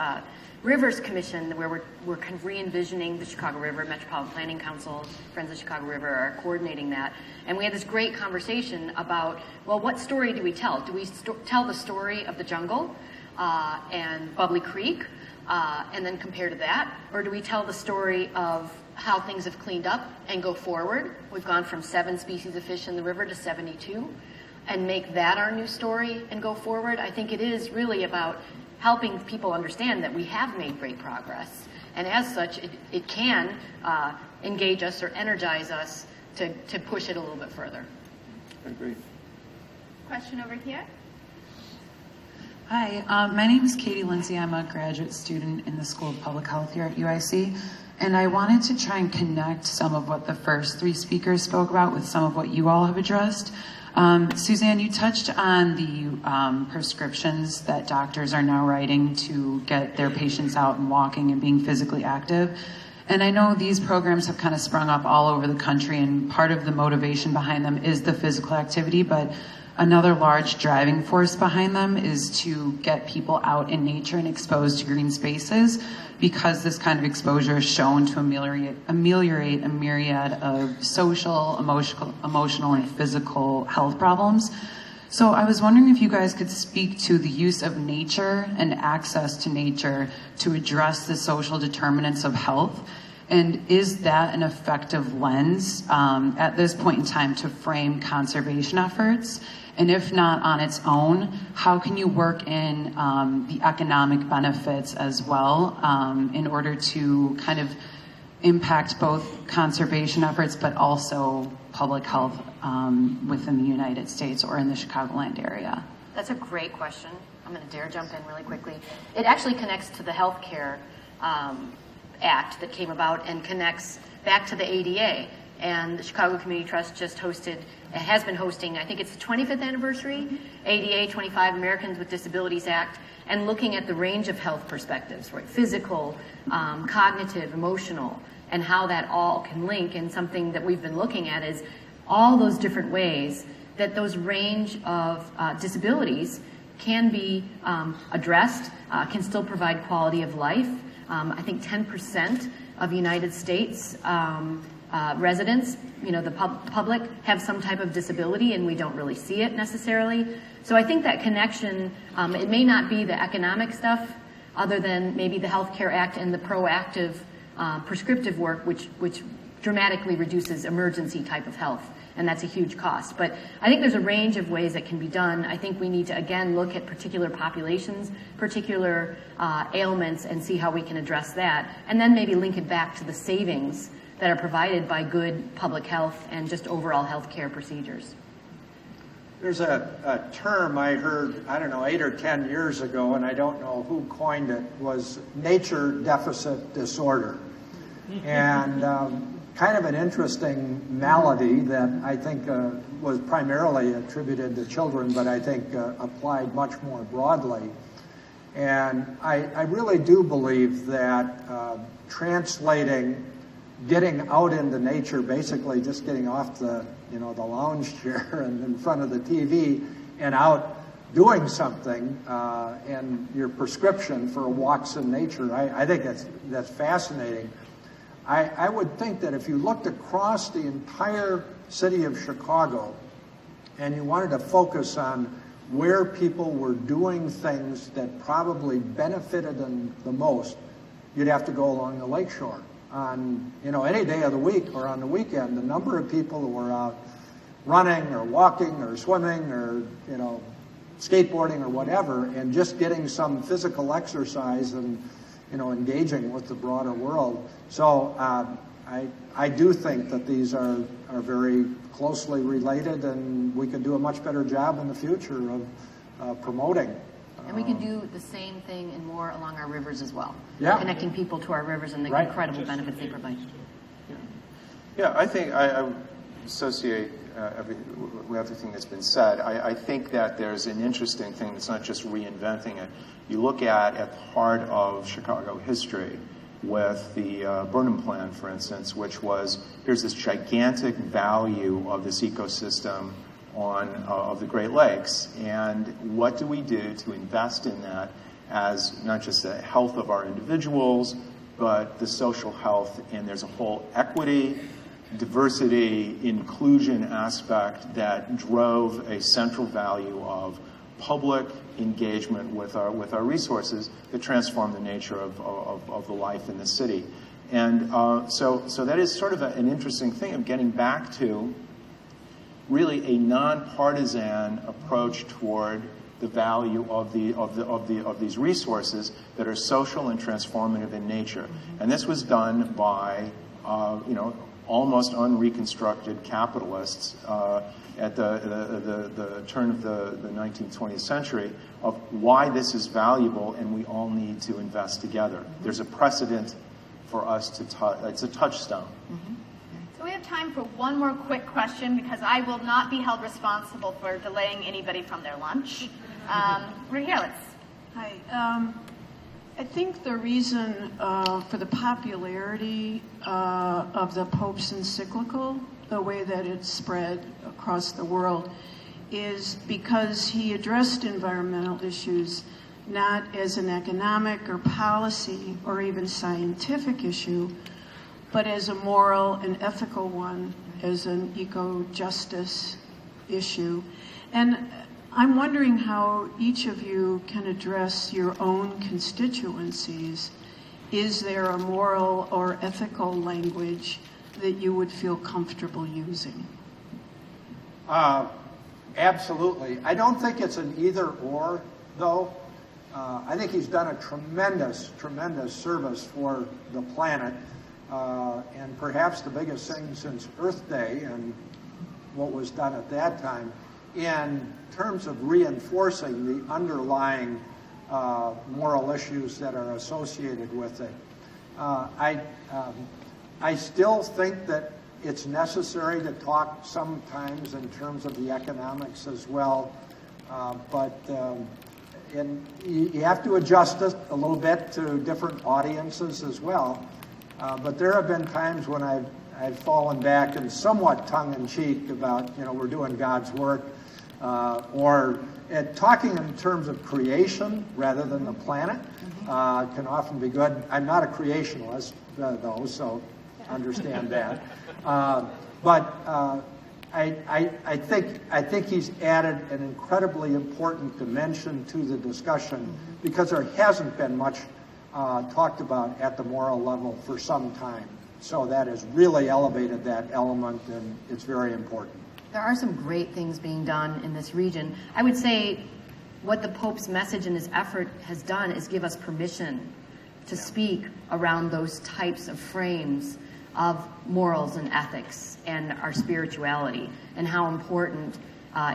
Rivers Commission where we're kind of re-envisioning the Chicago River. Metropolitan Planning Council, Friends of Chicago River are coordinating that. And we had this great conversation about, well, what story do we tell? Do we tell the story of the jungle and Bubbly Creek and then compare to that? Or do we tell the story of how things have cleaned up and go forward? We've gone from 7 species of fish in the river to 72. And make that our new story and go forward. I think it is really about helping people understand that we have made great progress. And as such, it can engage us or energize us to push it a little bit further. I agree. Question over here. Hi, my name is Katie Lindsay. I'm a graduate student in the School of Public Health here at UIC. And I wanted to try and connect some of what the first three speakers spoke about with some of what you all have addressed. Suzanne, you touched on the prescriptions that doctors are now writing to get their patients out and walking and being physically active. And I know these programs have kind of sprung up all over the country, and part of the motivation behind them is the physical activity, but another large driving force behind them is to get people out in nature and exposed to green spaces, because this kind of exposure is shown to ameliorate a myriad of social, emotional, and physical health problems. So I was wondering if you guys could speak to the use of nature and access to nature to address the social determinants of health. And is that an effective lens at this point in time to frame conservation efforts? And if not on its own, how can you work in the economic benefits as well in order to kind of impact both conservation efforts but also public health within the United States or in the Chicagoland area? That's a great question. I'm going to dare jump in really quickly. It actually connects to the Healthcare Act that came about and connects back to the ADA. And the Chicago Community Trust just has been hosting, I think it's the 25th anniversary, ADA 25 Americans with Disabilities Act, and looking at the range of health perspectives, right? Physical, cognitive, emotional, and how that all can link. And something that we've been looking at is all those different ways that those range of disabilities can be addressed, can still provide quality of life. I think 10% of United States residents, the public, have some type of disability, and we don't really see it necessarily. So I think that connection, it may not be the economic stuff, other than maybe the Healthcare Act and the proactive prescriptive work, which dramatically reduces emergency type of health, and that's a huge cost. But I think there's a range of ways that can be done. I think we need to, again, look at particular populations, particular ailments, and see how we can address that, and then maybe link it back to the savings that are provided by good public health and just overall healthcare procedures. There's a term I heard, 8 or 10 years ago, and I don't know who coined it, was nature deficit disorder. And kind of an interesting malady that I think was primarily attributed to children, but I think applied much more broadly. And I really do believe that translating getting out into nature, basically just getting off the lounge chair and in front of the TV and out doing something, and your prescription for walks in nature, I think that's fascinating. I would think that if you looked across the entire city of Chicago and you wanted to focus on where people were doing things that probably benefited them the most, you'd have to go along the lakeshore. On any day of the week or on the weekend, the number of people who were out running or walking or swimming or skateboarding or whatever, and just getting some physical exercise and engaging with the broader world. So I do think that these are very closely related, and we can do a much better job in the future of promoting. And we can do the same thing and more along our rivers as well. Yeah. Connecting people to our rivers and the Right. incredible benefits they provide. Yeah, I think I associate with everything that's been said. I think that there's an interesting thing that's not just reinventing it. You look at the heart of Chicago history with the Burnham Plan, for instance, which was, here's this gigantic value of this ecosystem of the Great Lakes, and what do we do to invest in that as not just the health of our individuals, but the social health, and there's a whole equity, diversity, inclusion aspect that drove a central value of public engagement with our resources that transform the nature of the life in the city. And so that is sort of an interesting thing of getting back to really a nonpartisan approach toward the value of these resources that are social and transformative in nature. And this was done by almost unreconstructed capitalists at the turn of the 19th, 20th century, of why this is valuable and we all need to invest together. There's a precedent for us to touch. It's a touchstone. So we have time for one more quick question because I will not be held responsible for delaying anybody from their lunch. Right here, let's. Hi. I think the reason for the popularity of the Pope's encyclical, the way that it's spread across the world, is because he addressed environmental issues not as an economic or policy or even scientific issue, but as a moral and ethical one, as an eco-justice issue. And I'm wondering how each of you can address your own constituencies. Is there a moral or ethical language that you would feel comfortable using? Absolutely. I don't think it's an either or, though. I think he's done a tremendous, tremendous service for the planet. And perhaps the biggest thing since Earth Day and what was done at that time in terms of reinforcing the underlying moral issues that are associated with it. I still think that it's necessary to talk sometimes in terms of the economics as well, and you have to adjust it a little bit to different audiences as well. But there have been times when I've fallen back and somewhat tongue-in-cheek about, we're doing God's work, or talking in terms of creation rather than the planet can often be good. I'm not a creationist, though, so understand that. But I think he's added an incredibly important dimension to the discussion because there hasn't been much talked about at the moral level for some time. So that has really elevated that element, and it's very important. There are some great things being done in this region. I would say what the Pope's message and his effort has done is give us permission to speak around those types of frames of morals and ethics and our spirituality, and how important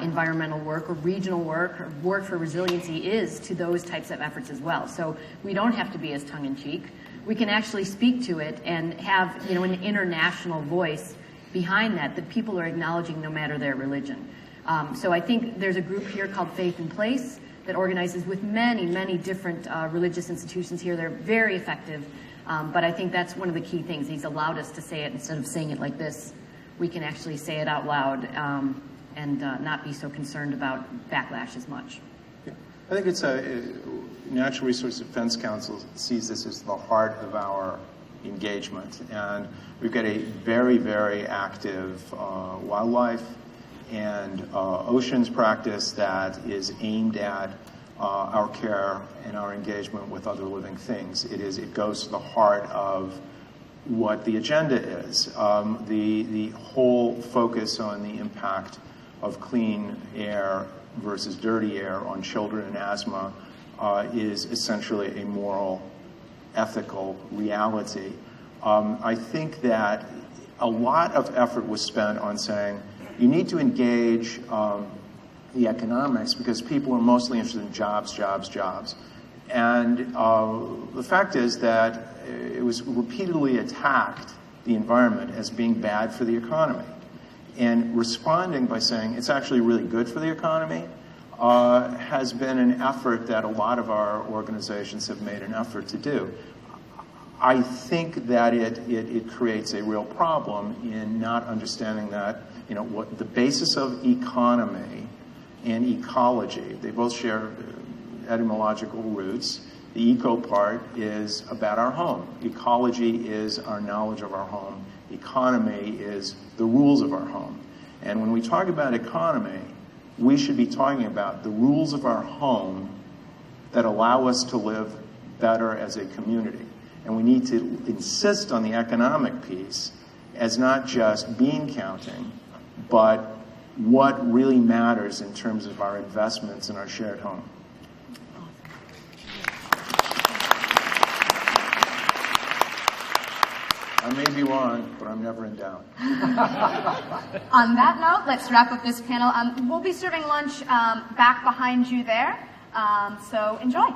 environmental work or regional work or work for resiliency is to those types of efforts as well. So we don't have to be as tongue-in-cheek. We can actually speak to it and have an international voice behind that people are acknowledging no matter their religion. So I think there's a group here called Faith in Place that organizes with many, many different religious institutions here. They're very effective. But I think that's one of the key things. He's allowed us to say it instead of saying it like this. We can actually say it out loud and not be so concerned about backlash as much. Yeah. I think it's Natural Resource Defense Council sees this as the heart of our engagement. And we've got a very, very active wildlife and oceans practice that is aimed at our care and our engagement with other living things. It goes to the heart of what the agenda is. The whole focus on the impact of clean air versus dirty air on children and asthma is essentially a moral, ethical reality. I think that a lot of effort was spent on saying you need to engage the economics because people are mostly interested in jobs, jobs, jobs. And the fact is that it was repeatedly attacked, the environment, as being bad for the economy. And responding by saying it's actually really good for the economy has been an effort that a lot of our organizations have made an effort to do. I think that it creates a real problem in not understanding that, what the basis of economy and ecology, they both share etymological roots. The eco part is about our home. Ecology is our knowledge of our home. Economy is the rules of our home. And when we talk about economy, we should be talking about the rules of our home that allow us to live better as a community. And we need to insist on the economic piece as not just bean counting, but what really matters in terms of our investments in our shared home. I may be wrong, but I'm never in doubt. On that note, let's wrap up this panel. We'll be serving lunch back behind you there, so enjoy.